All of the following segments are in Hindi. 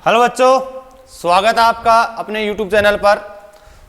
हेलो बच्चों, स्वागत है आपका अपने YouTube चैनल पर।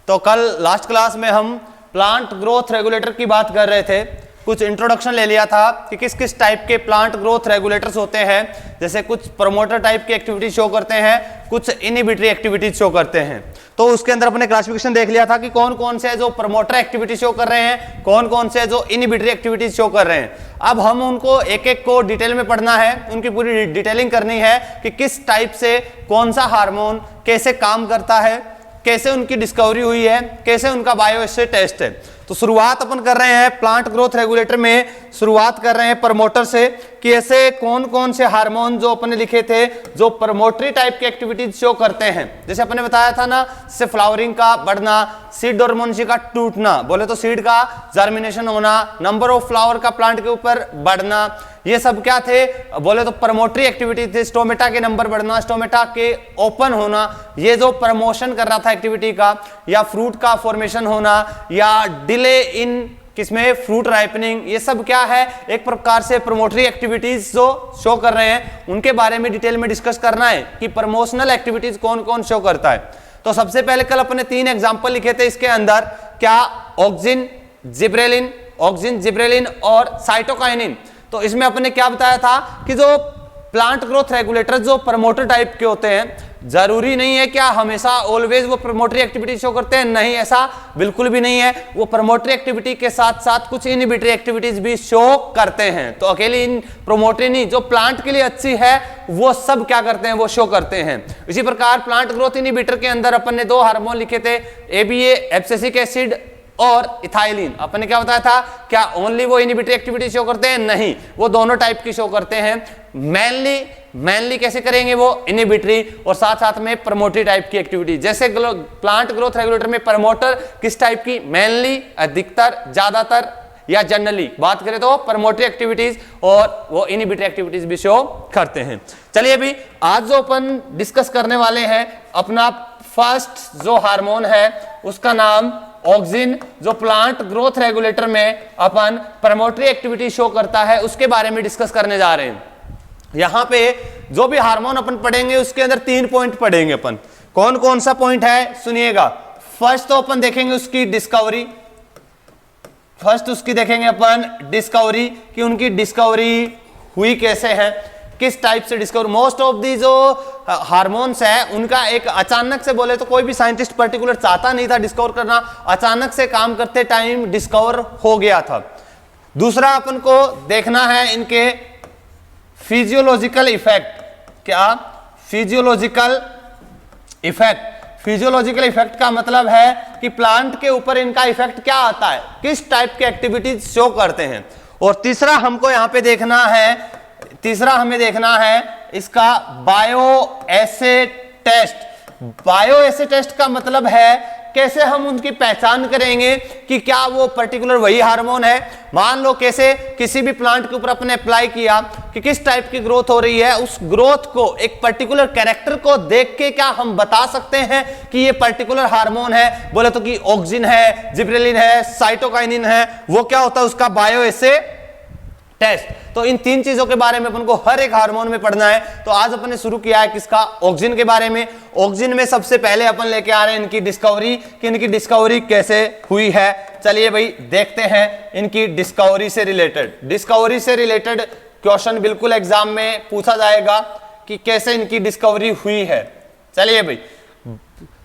तो कल लास्ट क्लास में हम प्लांट ग्रोथ रेगुलेटर की बात कर रहे थे। कुछ इंट्रोडक्शन ले लिया था कि किस किस टाइप के प्लांट ग्रोथ रेगुलेटर्स होते हैं। जैसे कुछ प्रमोटर टाइप की एक्टिविटी शो करते हैं, कुछ इनहिबिटरी एक्टिविटीज शो करते हैं। तो उसके अंदर अपने क्लासिफिकेशन देख लिया था कि कौन कौन से जो प्रमोटर एक्टिविटी शो कर रहे हैं, कौन कौन से जो इनहिबिटरी एक्टिविटीज शो कर रहे हैं। अब हम उनको एक एक को डिटेल में पढ़ना है, उनकी पूरी डिटेलिंग करनी है कि किस टाइप से कौन सा हार्मोन कैसे काम करता है, कैसे उनकी डिस्कवरी हुई है, कैसे उनका बायोएस्से टेस्ट है। तो शुरुआत अपन कर रहे हैं प्लांट ग्रोथ रेगुलेटर में, शुरुआत कर रहे हैं प्रमोटर से कि ऐसे कौन कौन से हार्मोन जो अपने लिखे थे जो प्रमोटरी टाइप की एक्टिविटीज शो करते हैं। जैसे अपने बताया था ना, जैसे फ्लावरिंग का बढ़ना, सीड डोरमेंसी का टूटना, बोले तो सीड का जर्मिनेशन होना, नंबर ऑफ फ्लावर का प्लांट के ऊपर बढ़ना, ये सब क्या थे, बोले तो प्रमोटरी एक्टिविटी थे। स्टोमेटा के नंबर बढ़ना, स्टोमेटा के ओपन होना, ये जो प्रमोशन कर रहा था एक्टिविटी का, या फ्रूट का फॉर्मेशन होना, या डिले इन किसमें फ्रूट राइपनिंग, ये सब क्या है, एक प्रकार से प्रमोटरी एक्टिविटीज जो शो कर रहे हैं उनके बारे में डिटेल में डिस्कस करना है कि प्रमोशनल एक्टिविटीज कौन कौन शो करता है। तो सबसे पहले कल अपने 3 एग्जांपल लिखे थे इसके अंदर, क्या ऑक्सिन, जिब्रेलिन और साइटोकाइनिन। तो इसमें अपने क्या बताया था कि जो प्लांट ग्रोथ रेगुलेटर जो प्रमोटर टाइप के होते हैं, जरूरी नहीं है क्या हमेशा ऑलवेज वो प्रमोटरी एक्टिविटी शो करते हैं, नहीं, ऐसा बिल्कुल भी नहीं है। वो प्रमोटरी एक्टिविटी के साथ साथ कुछ इनहिबिटरी एक्टिविटीज भी शो करते हैं। तो अकेली इन प्रमोटरी नहीं, जो प्लांट के लिए अच्छी है वो सब क्या करते हैं, वो शो करते हैं। इसी प्रकार प्लांट ग्रोथ इनहिबिटर के अंदर अपन ने 2 हार्मोन लिखे थे, एबीए एब्सिसिक एसिड और इथाइलिन। अपन ने क्या बताया था, क्या ओनली वो इनहिबिटरी एक्टिविटी शो करते हैं, नहीं, वो दोनों टाइप की शो करते हैं। मेनली कैसे करेंगे वो इनहिबिटरी, और साथ साथ में प्रमोटरी टाइप की एक्टिविटी। जैसे प्लांट ग्रोथ रेगुलेटर में प्रमोटर किस टाइप की, मेनली, अधिकतर, ज्यादातर या जनरली बात करें तो प्रमोटरी एक्टिविटीज, और वो इनहिबिटरी एक्टिविटीज भी शो करते हैं। चलिए अभी आज जो अपन डिस्कस करने वाले हैं, अपना फर्स्ट जो हार्मोन है उसका नाम ऑक्सिन, जो प्लांट ग्रोथ रेगुलेटर में अपन प्रमोटरी एक्टिविटी शो करता है उसके बारे में डिस्कस करने जा रहे हैं। यहां पे जो भी हार्मोन अपन पढ़ेंगे उसके अंदर 3 पॉइंट पढ़ेंगे अपन। कौन कौन सा पॉइंट है सुनिएगा। फर्स्ट तो अपन देखेंगे उसकी डिस्कवरी, देखेंगे अपन डिस्कवरी कि उनकी डिस्कवरी हुई कैसे है, किस टाइप से डिस्कवर। मोस्ट ऑफ दी जो हार्मोन्स है उनका एक अचानक से, बोले तो कोई भी साइंटिस्ट पर्टिकुलर चाहता नहीं था डिस्कवर करना, अचानक से काम करते टाइम डिस्कवर हो गया था। दूसरा अपन को देखना है इनके फिजियोलॉजिकल इफेक्ट। क्या फिजियोलॉजिकल इफेक्ट का मतलब है कि प्लांट के ऊपर इनका इफेक्ट क्या आता है, किस टाइप के एक्टिविटीज शो करते हैं। और तीसरा हमें देखना है इसका बायोएस्से टेस्ट का मतलब है कैसे हम उनकी पहचान करेंगे कि क्या वो पर्टिकुलर वही हार्मोन है। मान लो कैसे किसी भी प्लांट के ऊपर अपने अप्लाई किया कि किस टाइप की ग्रोथ हो रही है, उस ग्रोथ को एक पर्टिकुलर कैरेक्टर को देख के क्या हम बता सकते हैं कि ये पर्टिकुलर हार्मोन है। बोले तो कि ऑक्सिन है, जिब्रेलिन है, साइटोकाइनिन है, वो क्या होता है उसका बायोएस्से टेस्ट। तो इन 3 चीजों के बारे में अपन को हर एक हार्मोन में पढ़ना है। तो आज अपन ने शुरू किया है किसका, ऑक्सिन के बारे में। ऑक्सिन में सबसे पहले अपन लेके आ रहे हैं इनकी डिस्कवरी कि इनकी डिस्कवरी कैसे हुई है। चलिए भाई देखते हैं इनकी डिस्कवरी से रिलेटेड क्वेश्चन बिल्कुल एग्जाम में पूछा जाएगा कि कैसे इनकी डिस्कवरी हुई है। चलिए भाई,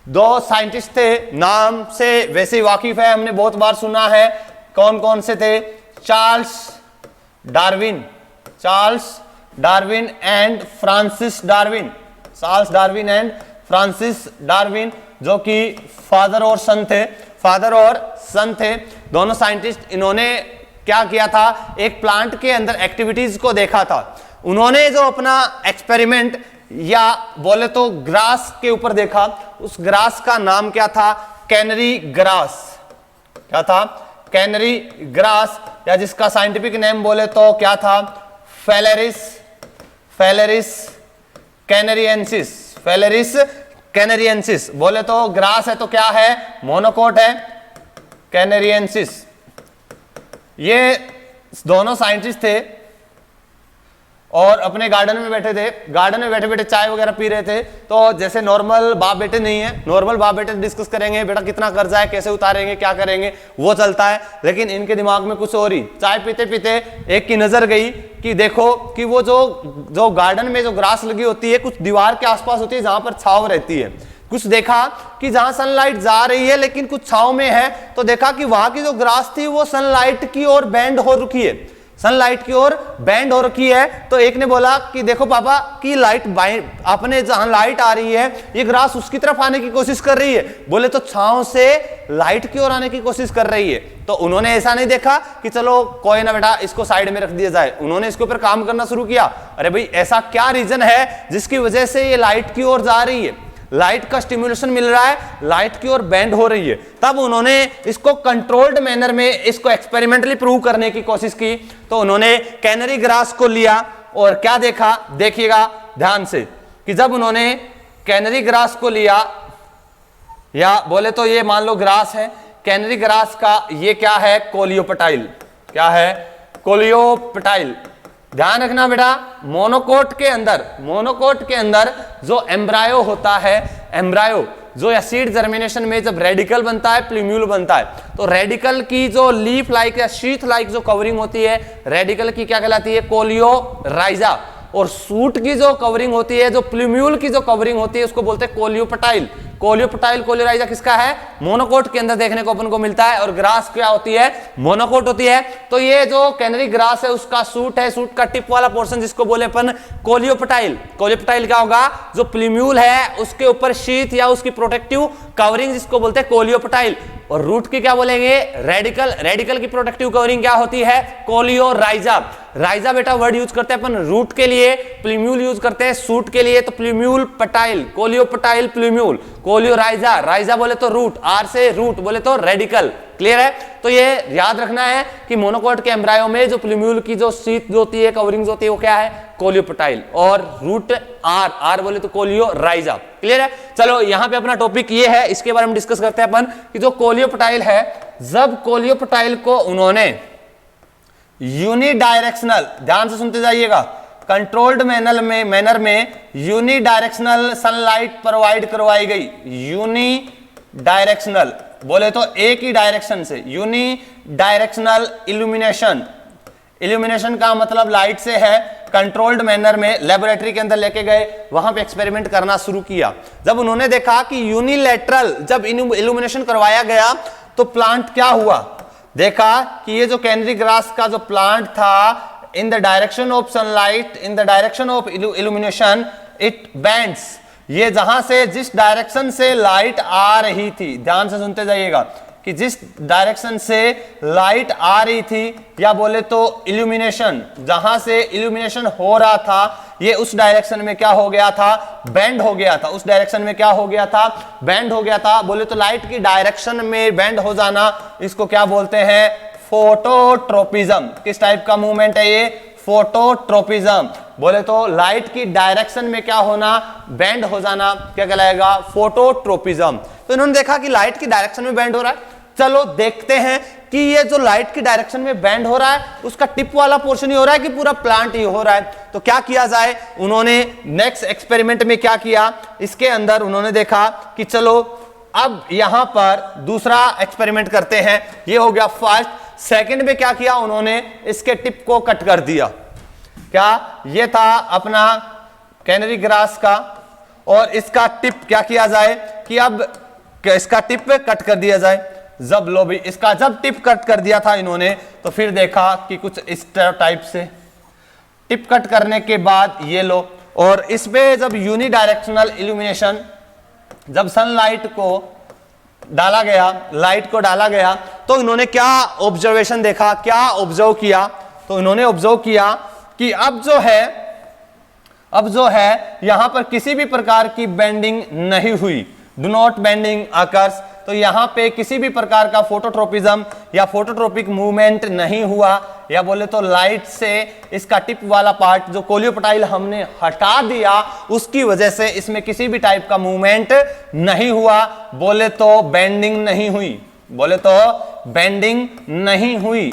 2 साइंटिस्ट थे, नाम से वैसे वाकिफ है, हमने बहुत बार सुना है। कौन कौन से थे, Charles Darwin and Francis Darwin, जो कि फादर और सन थे, दोनों साइंटिस्ट। इन्होंने क्या किया था, एक प्लांट के अंदर एक्टिविटीज को देखा था। उन्होंने जो अपना एक्सपेरिमेंट या बोले तो ग्रास के ऊपर देखा, उस ग्रास का नाम क्या था, कैनरी ग्रास, या जिसका साइंटिफिक नेम बोले तो क्या था, फेलेरिस कैनेरियंसिस। बोले तो ग्रास है तो क्या है, मोनोकोट है, कैनेरियंसिस। ये दोनों साइंटिस्ट थे और अपने गार्डन में बैठे थे, गार्डन में बैठे बैठे चाय वगैरह पी रहे थे। तो जैसे नॉर्मल बाप बेटे नहीं है, नॉर्मल बाप बेटे डिस्कस करेंगे बेटा कितना कर्जा है, कैसे उतारेंगे, क्या करेंगे, वो चलता है। लेकिन इनके दिमाग में कुछ और ही। चाय पीते पीते एक की नजर गई कि देखो कि वो जो गार्डन में जो ग्रास लगी होती है कुछ दीवार के आसपास होती है जहां पर छांव रहती है। कुछ देखा कि जहां सनलाइट जा रही है लेकिन कुछ छांव में है, तो देखा कि वहां की जो ग्रास थी वो सनलाइट की ओर बेंड हो रखी है, सनलाइट की ओर बेंड हो रखी है। तो एक ने बोला कि देखो पापा कि लाइट अपने जहां लाइट आ रही है ये ग्रास उसकी तरफ आने की कोशिश कर रही है। बोले तो छांव से लाइट की ओर आने की कोशिश कर रही है। तो उन्होंने ऐसा नहीं देखा कि चलो कोई ना बेटा इसको साइड में रख दिया जाए, उन्होंने इसके ऊपर काम करना शुरू किया। अरे भाई ऐसा क्या रीजन है जिसकी वजह से ये लाइट की ओर जा रही है, लाइट का स्टिम्युलेशन मिल रहा है, लाइट की ओर बेंड हो रही है। तब उन्होंने इसको कंट्रोल्ड मैनर में इसको एक्सपेरिमेंटली प्रूव करने की कोशिश की। तो उन्होंने कैनरी ग्रास को लिया और क्या देखा, देखिएगा ध्यान से कि जब उन्होंने कैनरी ग्रास को लिया, या बोले तो ये मान लो ग्रास है, कैनरी ग्रास का ये क्या है, कोलियोपटाइल, क्या है, कोलियोपटाइल। ध्यान रखना बेटा, मोनोकोट के अंदर जो एम्ब्रायो होता है, एम्ब्रायो जो एसिड जर्मिनेशन में जब रेडिकल बनता है, प्लूम्यूल बनता है, तो रेडिकल की जो लीफ लाइक या शीथ लाइक जो कवरिंग होती है रेडिकल की क्या कहलाती है, कोलियोराइजा। और सूट की जो कवरिंग होती है, जो प्लूम्यूल की जो कवरिंग होती है उसको बोलते हैं कोलियोपटाइल। कोलियोपटाइल कोलियोराइजा किसका है, मोनोकोट के अंदर देखने को अपन को मिलता है। और ग्रास क्या होती है, मोनोकोट होती है। तो ये जो कैनरी ग्रास है उसका सूट है, सूट का टिप वाला पोर्शन जिसको बोले अपन कोलियोपटाइल। कोलियोपटाइल क्या होगा, जो प्लूम्यूल है उसके ऊपर शीथ या उसकी प्रोटेक्टिव कवरिंग जिसको बोलते हैं कोलियोपटाइल। और रूट की क्या बोलेंगे, रेडिकल। रेडिकल की प्रोटेक्टिव कवरिंग क्या होती है, कोलियोराइजा। राइजा बेटा वर्ड यूज करते हैं अपन रूट के लिए, प्लूम्यूल यूज करते हैं सूट के लिए। तो प्लूम्यूल पटाइल, कोलियोपटाइल प्लूम्यूल, कोलियोराइजा। राइजा बोले तो रूट, आर से रूट बोले तो रेडिकल। क्लियर है। तो ये याद रखना है कि मोनोकोट के एम्ब्रायो में जो प्लूम्यूल की जो शीथ होती है, कवरिंग होती है, वो क्या है, कोलियोपटाइल। और रूट आर, आर बोले तो कोलियोराइजा। क्लियर है। चलो यहां पे अपना टॉपिक ये है, इसके बारे में डिस्कस करते हैं अपन कि जो कोलियोपटाइल है, जब कोलियोपटाइल को उन्होंने यूनिडायरेक्शनल, ध्यान से सुनते जाइएगा, कंट्रोल्ड मैनर में यूनिडायरेक्शनल सनलाइट प्रोवाइड करवाई गई। यूनिडायरेक्शनल बोले तो एक ही डायरेक्शन से, यूनिडायरेक्शनल इल्यूमिनेशन। इल्यूमिनेशन का मतलब लाइट से है। कंट्रोल्ड मैनर में लेबोरेटरी के अंदर लेके गए, वहां पे एक्सपेरिमेंट करना शुरू किया। जब उन्होंने देखा कि यूनिलैटरल जब इल्यूमिनेशन करवाया गया तो प्लांट क्या हुआ, देखा कि ये जो कैनरी ग्रास का जो प्लांट था, in the direction of sunlight, in the direction of illumination it bends. ये जहां से जिस डायरेक्शन से लाइट आ रही थी, ध्यान से सुनते जाइएगा कि जिस डायरेक्शन से लाइट आ रही थी, या बोले तो इल्यूमिनेशन, जहां से इल्यूमिनेशन हो रहा था, ये उस डायरेक्शन में क्या हो गया था, बेंड हो गया था। उस डायरेक्शन में क्या हो गया था, बेंड हो गया था। बोले तो लाइट की डायरेक्शन में बेंड हो जाना, इसको क्या बोलते हैं, फोटोट्रोपिज्म। किस टाइप का मूवमेंट है ये, फोटोट्रोपिज्म। बोले तो लाइट की डायरेक्शन में क्या होना, बेंड हो जाना, क्या कहलाएगा, फोटोट्रोपिज्म। तो इन्होंने देखा कि लाइट की डायरेक्शन में बेंड हो रहा है। चलो देखते हैं कि ये जो लाइट की डायरेक्शन में बेंड हो रहा है उसका टिप वाला पोर्शन ही हो रहा है कि पूरा प्लांट ही हो रहा है। तो क्या किया जाए, उन्होंने नेक्स्ट एक्सपेरिमेंट में क्या किया, इसके अंदर उन्होंने देखा कि चलो अब यहां पर दूसरा एक्सपेरिमेंट करते हैं। ये हो गया फर्स्ट। सेकंड में क्या किया, उन्होंने इसके टिप को कट कर दिया। क्या, ये था अपना कैनरी ग्रास का, और इसका टिप क्या किया जाए कि अब इसका टिप कट कर दिया जाए। जब लो भी इसका जब टिप कट कर दिया था इन्होंने, तो फिर देखा कि कुछ इस टाइप से टिप कट करने के बाद ये लो, और इसमें जब यूनिडायरेक्शनल इल्यूमिनेशन, जब सनलाइट को डाला गया, लाइट को डाला गया, तो इन्होंने क्या ऑब्जर्वेशन देखा, क्या ऑब्जर्व किया, तो इन्होंने ऑब्जर्व किया कि अब जो है यहां पर किसी भी प्रकार की बेंडिंग नहीं हुई, डू नॉट बेंडिंग अकर्स। तो यहां पे किसी भी प्रकार का फोटोट्रोपिज्म या फोटोट्रोपिक मूवमेंट नहीं हुआ, या बोले तो लाइट से इसका टिप वाला पार्ट जो कोलियोपटाइल हमने हटा दिया, उसकी वजह से इसमें किसी भी टाइप का मूवमेंट नहीं हुआ। बोले तो बेंडिंग नहीं हुई, बोले तो बेंडिंग नहीं हुई।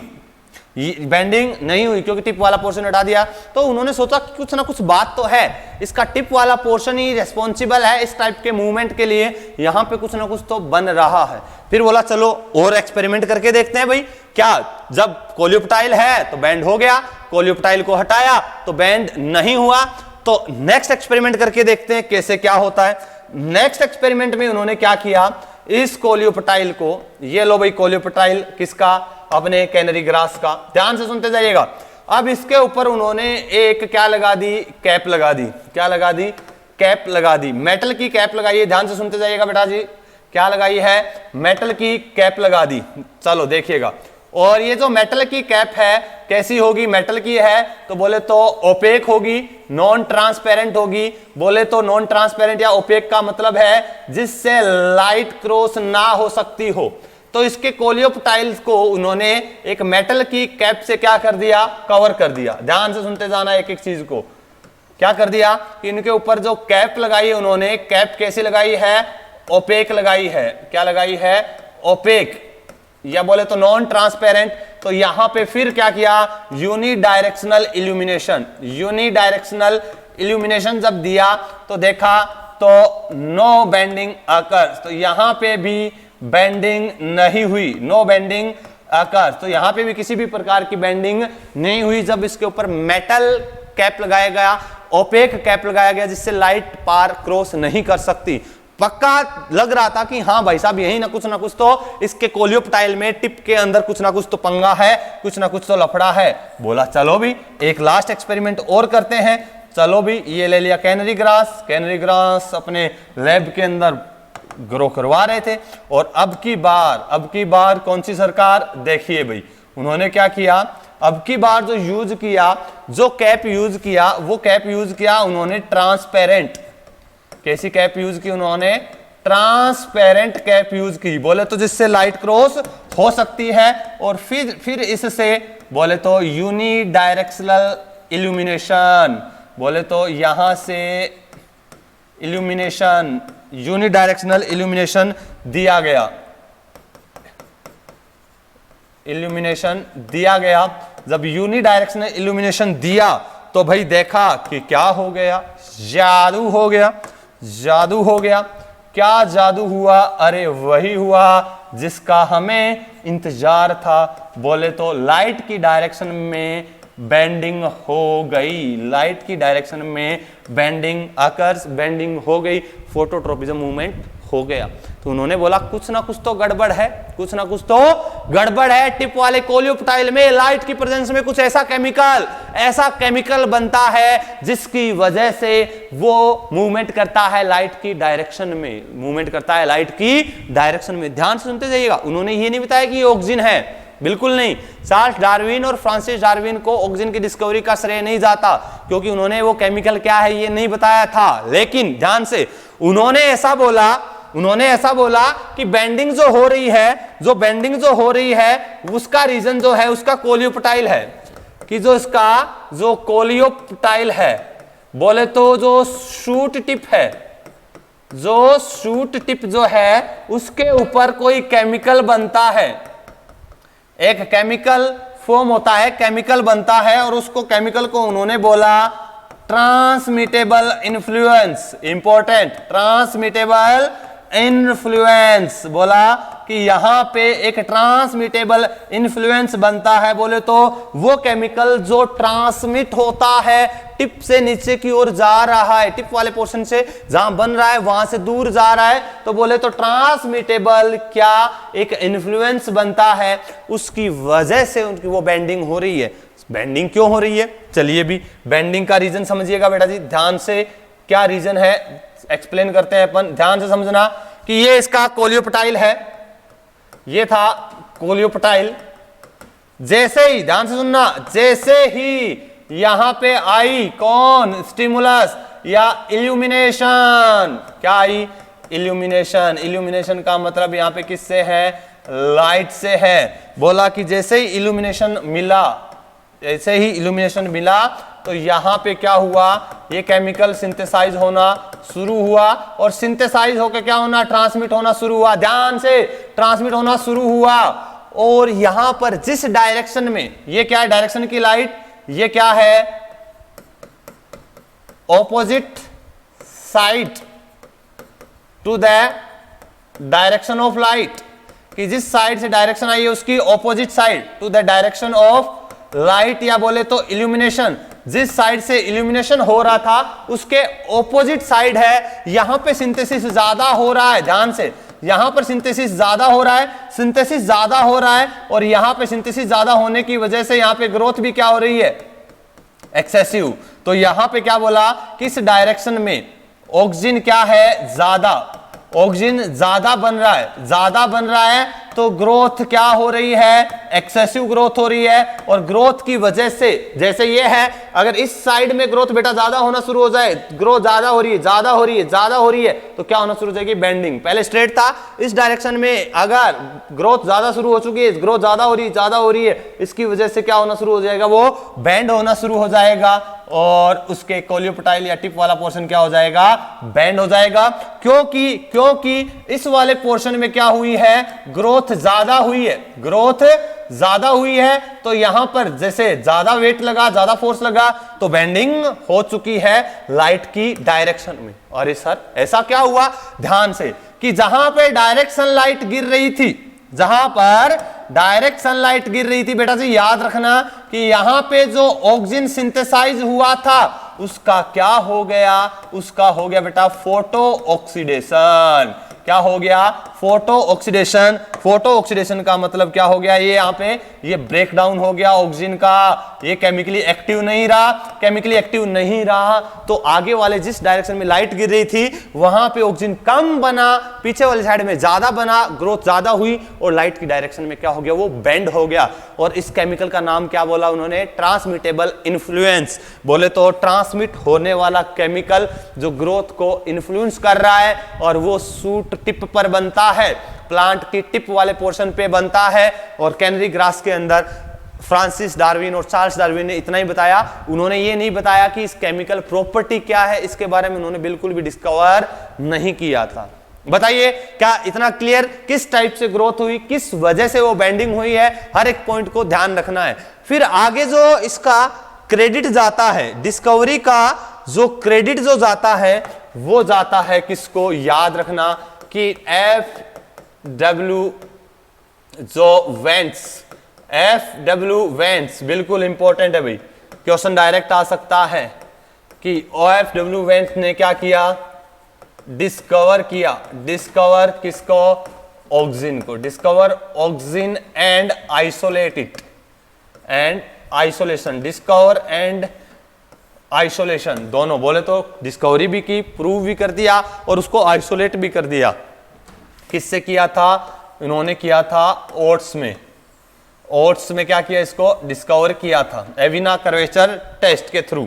बेंडिंग नहीं हुई क्योंकि टिप वाला पोर्शन हटा दिया। तो उन्होंने सोचा कि कुछ ना कुछ बात तो है, इसका टिप वाला पोर्शन ही रेस्पॉन्सिबल है इस टाइप के मूवमेंट के लिए, यहां पे कुछ ना कुछ तो बन रहा है। फिर बोला चलो और एक्सपेरिमेंट करके देखते हैं भाई, क्या जब कोलियोप्टाइल है तो बैंड हो गया, कोलियोप्टाइल को हटाया तो बैंड नहीं हुआ, तो नेक्स्ट एक्सपेरिमेंट करके देखते हैं कैसे क्या होता है। नेक्स्ट एक्सपेरिमेंट में उन्होंने क्या किया, इस कोलियोप्टाइल को, ये लो भाई कोलियोप्टाइल किसका, अपने कैनरी ग्रास का, ध्यान से सुनते जाइएगा। अब इसके ऊपर उन्होंने एक क्या लगा दी, कैप लगा दी, क्या लगा दी, कैप लगा दी, मेटल की कैप लगाई है, ध्यान से सुनते जाइएगा बेटा जी, क्या लगाई है, मेटल की कैप लगा दी। चलो देखिएगा, और ये जो मेटल की कैप है कैसी होगी, मेटल की है तो बोले तो ओपेक होगी, नॉन ट्रांसपेरेंट होगी। बोले तो नॉन ट्रांसपेरेंट या ओपेक का मतलब है जिससे लाइट क्रॉस ना हो सकती हो। तो इसके कोलियोप्टाइल्स को उन्होंने एक मेटल की कैप से क्या कर दिया, कवर कर दिया। ध्यान से सुनते जाना एक एक चीज को, क्या कर दिया कि इनके ऊपर जो कैप लगाई है उन्होंने, कैप कैसी लगाई है, ओपेक लगाई है, क्या लगाई है, ओपेक, या बोले तो नॉन ट्रांसपेरेंट। तो यहां पे फिर क्या किया, यूनिडायरेक्शनल इल्यूमिनेशन, यूनिडायरेक्शनल इल्यूमिनेशन जब दिया तो देखा तो नो बेंडिंग अकर्स, तो यहां पे भी बेंडिंग नहीं हुई, नो बेंडिंग अकर्स, तो यहां पे भी किसी भी प्रकार की बेंडिंग नहीं हुई जब इसके ऊपर मेटल कैप लगाया गया, ओपेक कैप लगाया गया जिससे लाइट पार क्रॉस नहीं कर सकती। पक्का लग रहा था कि हाँ भाई साहब यही ना कुछ तो इसके कोलियोप्टाइल में टिप के अंदर कुछ ना कुछ तो पंगा है, कुछ ना कुछ तो लफड़ा है। बोला चलो भी एक लास्ट एक्सपेरिमेंट और करते हैं। चलो भी ये ले लिया कैनरी ग्रास, कैनरी ग्रास अपने लैब के अंदर ग्रो करवा रहे थे। और अब की बार कौन सी सरकार, देखिए भाई उन्होंने क्या किया, अब की बार जो यूज किया, जो कैप यूज किया, वो कैप यूज किया उन्होंने ट्रांसपेरेंट। कैसी कैप यूज की उन्होंने, ट्रांसपेरेंट कैप यूज की, बोले तो जिससे लाइट क्रॉस हो सकती है। और फिर इससे बोले तो यूनिडायरेक्शनल इल्यूमिनेशन, बोले तो यहां से इल्यूमिनेशन, यूनिडायरेक्शनल इल्यूमिनेशन दिया गया, इल्यूमिनेशन दिया गया। जब यूनिडायरेक्शनल इल्यूमिनेशन दिया तो भाई देखा कि क्या हो गया, जादू हो गया, जादू हो गया। क्या जादू हुआ, अरे वही हुआ जिसका हमें इंतजार था। बोले तो लाइट की डायरेक्शन में बेंडिंग हो गई, लाइट की डायरेक्शन में बेंडिंग अकर्स, बेंडिंग हो गई, फोटोट्रोपिज्म मूवमेंट हो गया। तो उन्होंने बोला कुछ ना कुछ तो गड़बड़ है, कुछ ना कुछ तो गड़बड़ है। टिप वाले कोलियोप्टाइल में लाइट की प्रेजेंस में कुछ ऐसा केमिकल बनता है जिसकी वजह से वो मूवमेंट करता है लाइट की डायरेक्शन में, मूवमेंट करता है लाइट की डायरेक्शन में। ध्यान से सुनते जाइएगा, उन्होंने ये नहीं बताया कि ये ऑक्सीजन है, बिल्कुल नहीं। चार्ल्स डार्विन और फ्रांसिस डार्विन को ऑक्सीजन की डिस्कवरी का श्रेय नहीं जाता क्योंकि उन्होंने वो केमिकल क्या है ये नहीं बताया था। लेकिन ध्यान से उन्होंने ऐसा बोला कि बेंडिंग जो हो रही है उसका रीजन जो है उसका कोलियोप्टाइल है, कि जो इसका जो कोलियोप्टाइल है, बोले तो जो शूट टिप है, जो शूट टिप जो है उसके ऊपर कोई केमिकल बनता है, एक केमिकल फॉर्म होता है, केमिकल बनता है, और उसको केमिकल को उन्होंने बोला transmittable influence, important, transmittable influence. बोला कि यहां पे एक ट्रांसमिटेबल इन्फ्लुएंस बनता है। बोले तो वो केमिकल जो ट्रांसमिट होता है, टिप से नीचे की ओर जा रहा है, टिप वाले पोर्शन से जहां बन रहा है वहां से दूर जा रहा है, तो बोले तो ट्रांसमिटेबल क्या एक इन्फ्लुएंस बनता है, उसकी वजह से उनकी वो बेंडिंग हो रही है। बेंडिंग क्यों हो रही है, चलिए भी बेंडिंग का रीजन समझिएगा बेटा जी, ध्यान से। क्या रीजन है एक्सप्लेन करते हैं अपन, ध्यान से समझना कि ये इसका कोलियोप्टाइल है, ये था कोलियोप्टाइल। जैसे ही, ध्यान से सुनना, जैसे ही यहां पे आई कौन, स्टिमुलस या इल्यूमिनेशन, क्या आई, इल्यूमिनेशन। इल्यूमिनेशन का मतलब यहां पे किससे है, लाइट से है। बोला कि जैसे ही इल्यूमिनेशन मिला तो यहां पे क्या हुआ, ये केमिकल सिंथेसाइज होना शुरू हुआ, और सिंथेसाइज होकर क्या होना, ट्रांसमिट होना शुरू हुआ। ध्यान से, ट्रांसमिट होना शुरू हुआ। और यहां पर जिस डायरेक्शन में, ये क्या है डायरेक्शन की लाइट, ये क्या है opposite side to the direction of light, कि जिस साइड से डायरेक्शन आई है उसकी opposite side to the direction of light, या बोले तो इल्यूमिनेशन, जिस साइड से इल्यूमिनेशन हो रहा था उसके ऑपोजिट साइड है, यहां पे सिंथेसिस ज्यादा हो रहा है, ध्यान से यहां पर सिंथेसिस ज्यादा हो रहा है, सिंथेसिस ज्यादा हो रहा है, और यहां पे सिंथेसिस ज्यादा होने की वजह से यहां पे ग्रोथ भी क्या हो रही है, एक्सेसिव। तो यहां पे क्या बोला, किस डायरेक्शन में ऑक्सीजन क्या है ज्यादा, ऑक्सीजन ज्यादा बन रहा है, ज्यादा बन रहा है तो ग्रोथ क्या हो रही है, एक्सेसिव ग्रोथ हो रही है। और ग्रोथ की वजह से, जैसे ये है, अगर इस साइड में ग्रोथ बेटा ज्यादा होना शुरू हो जाए, ग्रोथ ज्यादा हो रही है, ज्यादा हो रही है, ज्यादा हो रही है, तो क्या होना शुरू हो जाएगी, बेंडिंग। पहले स्ट्रेट था, इस डायरेक्शन में अगर ग्रोथ ज्यादा शुरू हो चुकी है, ग्रोथ ज्यादा हो रही है, ज्यादा हो रही है, इसकी वजह से क्या होना शुरू हो जाएगा, वो बेंड होना शुरू हो जाएगा, और उसके कोलियोपटाइल या टिप वाला पोर्शन क्या हो जाएगा, बेंड हो जाएगा। क्योंकि इस वाले पोर्शन में क्या हुई है, ग्रोथ ज्यादा हुई है, ग्रोथ ज्यादा हुई है, तो यहां पर जैसे ज्यादा वेट लगा, ज्यादा फोर्स लगा, तो बेंडिंग हो चुकी है लाइट की डायरेक्शन में। अरे सर ऐसा क्या हुआ, ध्यान से, कि जहां पे डायरेक्ट सनलाइट गिर रही थी, जहां पर डायरेक्ट सनलाइट गिर रही थी बेटा जी, याद रखना कि यहां पे जो ऑक्सीजन सिंथेसाइज हुआ था उसका क्या हो गया, उसका हो गया बेटा फोटो ऑक्सीडेशन। क्या हो गया, फोटो ऑक्सीडेशन। फोटो ऑक्सीडेशन का मतलब क्या हो गया, ये यहाँ पे ये ब्रेक डाउन हो गया ऑक्सीजन का, ये केमिकली एक्टिव नहीं रहा, केमिकली एक्टिव नहीं रहा, तो आगे वाले जिस डायरेक्शन में लाइट गिर रही थी वहां पे ऑक्सीजन कम बना, पीछे वाली साइड में ज्यादा बना, ग्रोथ ज्यादा हुई, और लाइट की डायरेक्शन में क्या हो गया, वो बेंड हो गया। और इस केमिकल का नाम क्या बोला उन्होंने, ट्रांसमिटेबल इन्फ्लुएंस। बोले तो ट्रांसमिट होने वाला केमिकल जो ग्रोथ को इन्फ्लुएंस कर रहा है, और वो सूट टिप पर बनता है, प्लांट की टिप वाले पोर्शन पे बनता है। और कैनरी ग्रास के अंदर फ्रांसिस डार्विन और चार्ल्स डार्विन ने इतना ही बताया, उन्होंने ये नहीं बताया कि इस केमिकल प्रॉपर्टी क्या है, इसके बारे में उन्होंने बिल्कुल भी डिस्कवर नहीं किया था। बताइए क्या इतना क्लियर, किस टाइप से ग्रोथ हुई, किस वजह से वो बेंडिंग हुई है, हर एक पॉइंट को ध्यान रखना है। फिर आगे जो इसका क्रेडिट जाता है, डिस्कवरी का जो क्रेडिट जो जाता है वो जाता है किसको, याद रखना कि F.W. जो वेंट्स, F.W. वेंट्स बिल्कुल इंपॉर्टेंट है भाई, क्वेश्चन डायरेक्ट आ सकता है कि F.W. वेंट्स ने क्या किया, डिस्कवर किया, डिस्कवर किसको, ऑक्सीजन को, discover oxygen and isolate it, and isolation, discover and isolation दोनों, बोले तो डिस्कवरी भी की, प्रूव भी कर दिया, और उसको आइसोलेट भी कर दिया। किससे किया था, इन्होंने किया था ओट्स में, ओट्स में क्या किया, इसको डिस्कवर किया था एविना कर्वेचर टेस्ट के थ्रू।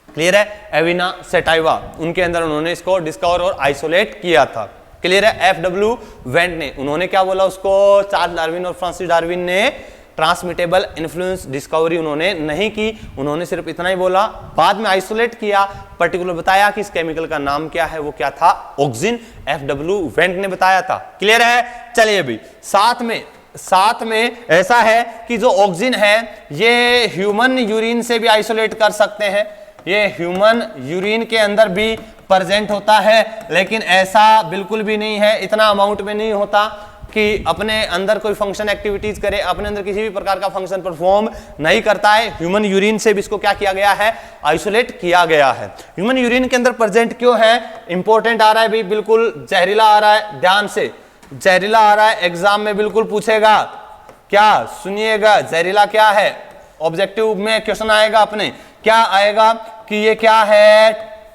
क्लियर है, एविना सेटाइवा, उनके अंदर उन्होंने इसको डिस्कवर और आइसोलेट किया था। क्लियर है, F.W. वेंट ने, उन्होंने क्या बोला उसको, चार्ल्स डार्विन और फ्रांसिस डार्विन ने ट्रांसमिटेबल इन्फ्लुएंस डिस्कवरी उन्होंने नहीं की, उन्होंने सिर्फ इतना ही बोला, बाद में आइसोलेट किया, पर्टिकुलर बताया कि इस केमिकल का नाम क्या है, वो क्या था, ऑक्सीजन। F.W. वेंट ने बताया था। क्लियर है, चलिए भाई साथ में ऐसा है कि जो ऑक्सीजन है ये ह्यूमन यूरिन से भी आइसोलेट कर सकते हैं, ये ह्यूमन यूरिन के अंदर भी प्रेजेंट होता है, लेकिन ऐसा बिल्कुल भी नहीं है, इतना अमाउंट में नहीं होता कि अपने अंदर कोई फंक्शन एक्टिविटीज करे, अपने अंदर किसी भी प्रकार का फंक्शन परफॉर्म नहीं करता है। ह्यूमन यूरिन से भी इसको क्या किया गया है, आइसोलेट किया गया है। ह्यूमन यूरिन के अंदर प्रेजेंट क्यों है, इंपॉर्टेंट आ रहा है भाई, बिल्कुल जहरीला आ रहा है, ध्यान से, जहरीला आ रहा है, एग्जाम में बिल्कुल पूछेगा, क्या सुनिएगा, जहरीला क्या है, ऑब्जेक्टिव में क्वेश्चन आएगा अपने, क्या आएगा कि ये क्या है,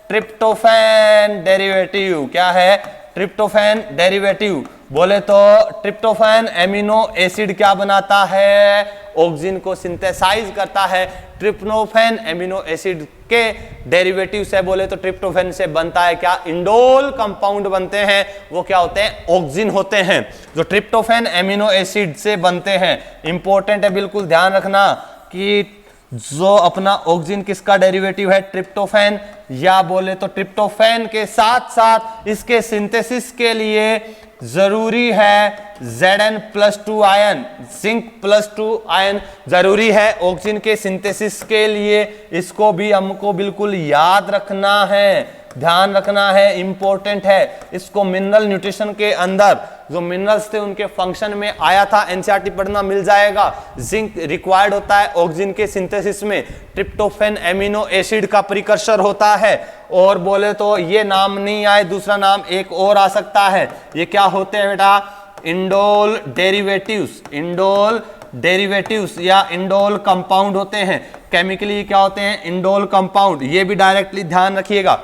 ट्रिप्टोफैन डेरिवेटिव। क्या है, ट्रिप्टोफैन डेरिवेटिव। बोले तो ट्रिप्टोफैन एमिनो एसिड क्या बनाता है, ऑक्सीजन को सिंथेसाइज करता है। ट्रिप्टोफैन एमिनो एसिड के डेरिवेटिव से बोले तो ट्रिप्टोफैन से बनता है क्या, इंडोल कंपाउंड बनते हैं, वो क्या होते हैं, ऑक्सीजन होते हैं, जो ट्रिप्टोफैन एमिनो एसिड से बनते हैं। इंपॉर्टेंट है, बिल्कुल ध्यान रखना कि जो अपना ऑक्सीजन किसका डेरिवेटिव है, ट्रिप्टोफैन, या बोले तो ट्रिप्टोफैन के साथ साथ इसके सिंथेसिस के लिए जरूरी है Zn+2 आयन, जिंक+2 आयन जरूरी है ऑक्सीजन के सिंथेसिस के लिए। इसको भी हमको बिल्कुल याद रखना है, ध्यान रखना है, इंपॉर्टेंट है। इसको मिनरल न्यूट्रिशन के अंदर जो मिनरल्स थे उनके फंक्शन में आया था, एनसीईआरटी पढ़ना मिल जाएगा। जिंक रिक्वायर्ड होता है ऑक्सीजन के सिंथेसिस में, ट्रिप्टोफैन एमिनो एसिड का प्रिकर्सर होता है। और बोले तो ये नाम नहीं आए, दूसरा नाम एक और आ सकता है। ये क्या होते हैं बेटा? इंडोल डेरिवेटिव्स, इंडोल डेरिवेटिव्स या इंडोल कंपाउंड होते हैं। केमिकली क्या होते हैं? Indole compound. ये भी डायरेक्टली ध्यान रखिएगा,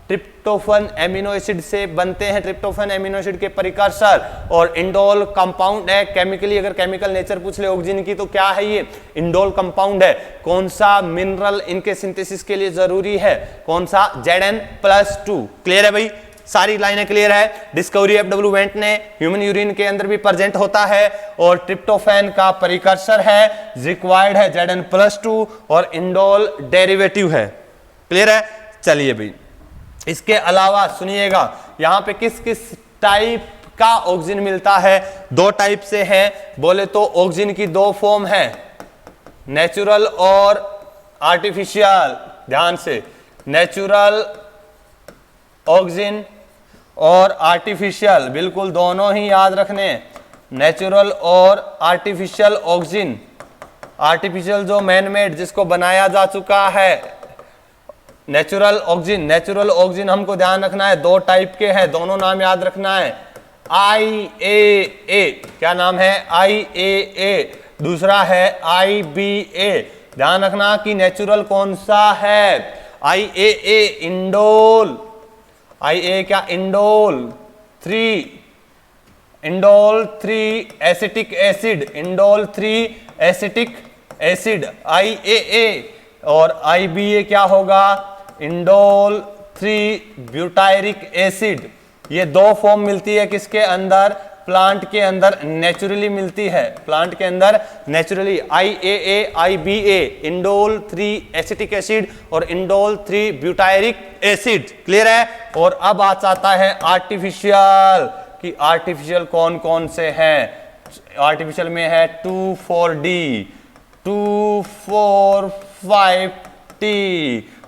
ट्रिप्टोफैन एमिनो एसिड से बनते हैं, ट्रिप्टोफैन एमिनो एसिड के प्रिकर्सर। और इंडोल कंपाउंड है केमिकली, अगर केमिकल नेचर पूछ ले ऑक्सीजन की तो क्या है? ये इंडोल कंपाउंड है। कौन सा मिनरल इनके सिंथेसिस के लिए जरूरी है? कौन सा? Zn+2। क्लियर है भाई? सारी लाइनें क्लियर है। डिस्कवरी एफडब्ल्यू वेंट ने ह्यूमन यूरिन के अंदर भी प्रेजेंट होता है और ट्रिप्टोफैन का प्रिकर्सर है, रिक्वायर्ड है Zn+2 और इंडोल डेरिवेटिव है। क्लियर है? चलिए भाई, इसके अलावा सुनिएगा यहां पे किस किस टाइप का ऑक्सीजन मिलता है? दो टाइप से है। बोले तो ऑक्सीजन की दो फॉर्म है, नेचुरल और आर्टिफिशियल। ध्यान से, नेचुरल ऑक्सीजन और आर्टिफिशियल, बिल्कुल दोनों ही याद रखने, नेचुरल और आर्टिफिशियल ऑक्सीजन। आर्टिफिशियल जो मैन मेड, जिसको बनाया जा चुका है। नेचुरल ऑक्सीजन, नेचुरल ऑक्सीजन हमको ध्यान रखना है, दो टाइप के हैं, दोनों नाम याद रखना है। IAA, क्या नाम है? IAA। दूसरा है IBA। ध्यान रखना कि नेचुरल कौन सा है? IAA इंडोल, IA क्या? Indole 3, indole 3 acetic acid, indole 3 acetic acid IAA। और IBA क्या होगा? Indole 3 butyric acid. ये दो फॉर्म मिलती है किसके अंदर? प्लांट के अंदर नेचुरली मिलती है, प्लांट के अंदर naturally. IAA IBA, indole 3 acetic acid और इंडोल 3 ब्यूटायरिक एसिड। क्लियर है? और अब आ जाता है आर्टिफिशियल, कि आर्टिफिशियल कौन कौन से हैं? आर्टिफिशियल में है 2,4-D, 2,4,5-T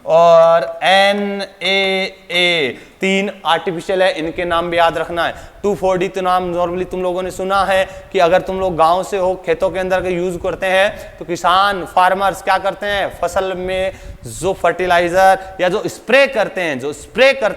और NaA। 3 आर्टिफिशियल है, इनके नाम भी याद रखना है। 2,4-D तो नाम नॉर्मली तुम लोगों ने सुना है कि अगर तुम लोग गांव से हो, खेतों के अंदर यूज करते हैं तो किसान फार्मर्स क्या करते हैं? फसल में जो फर्टिलाइजर या जो स्प्रे करते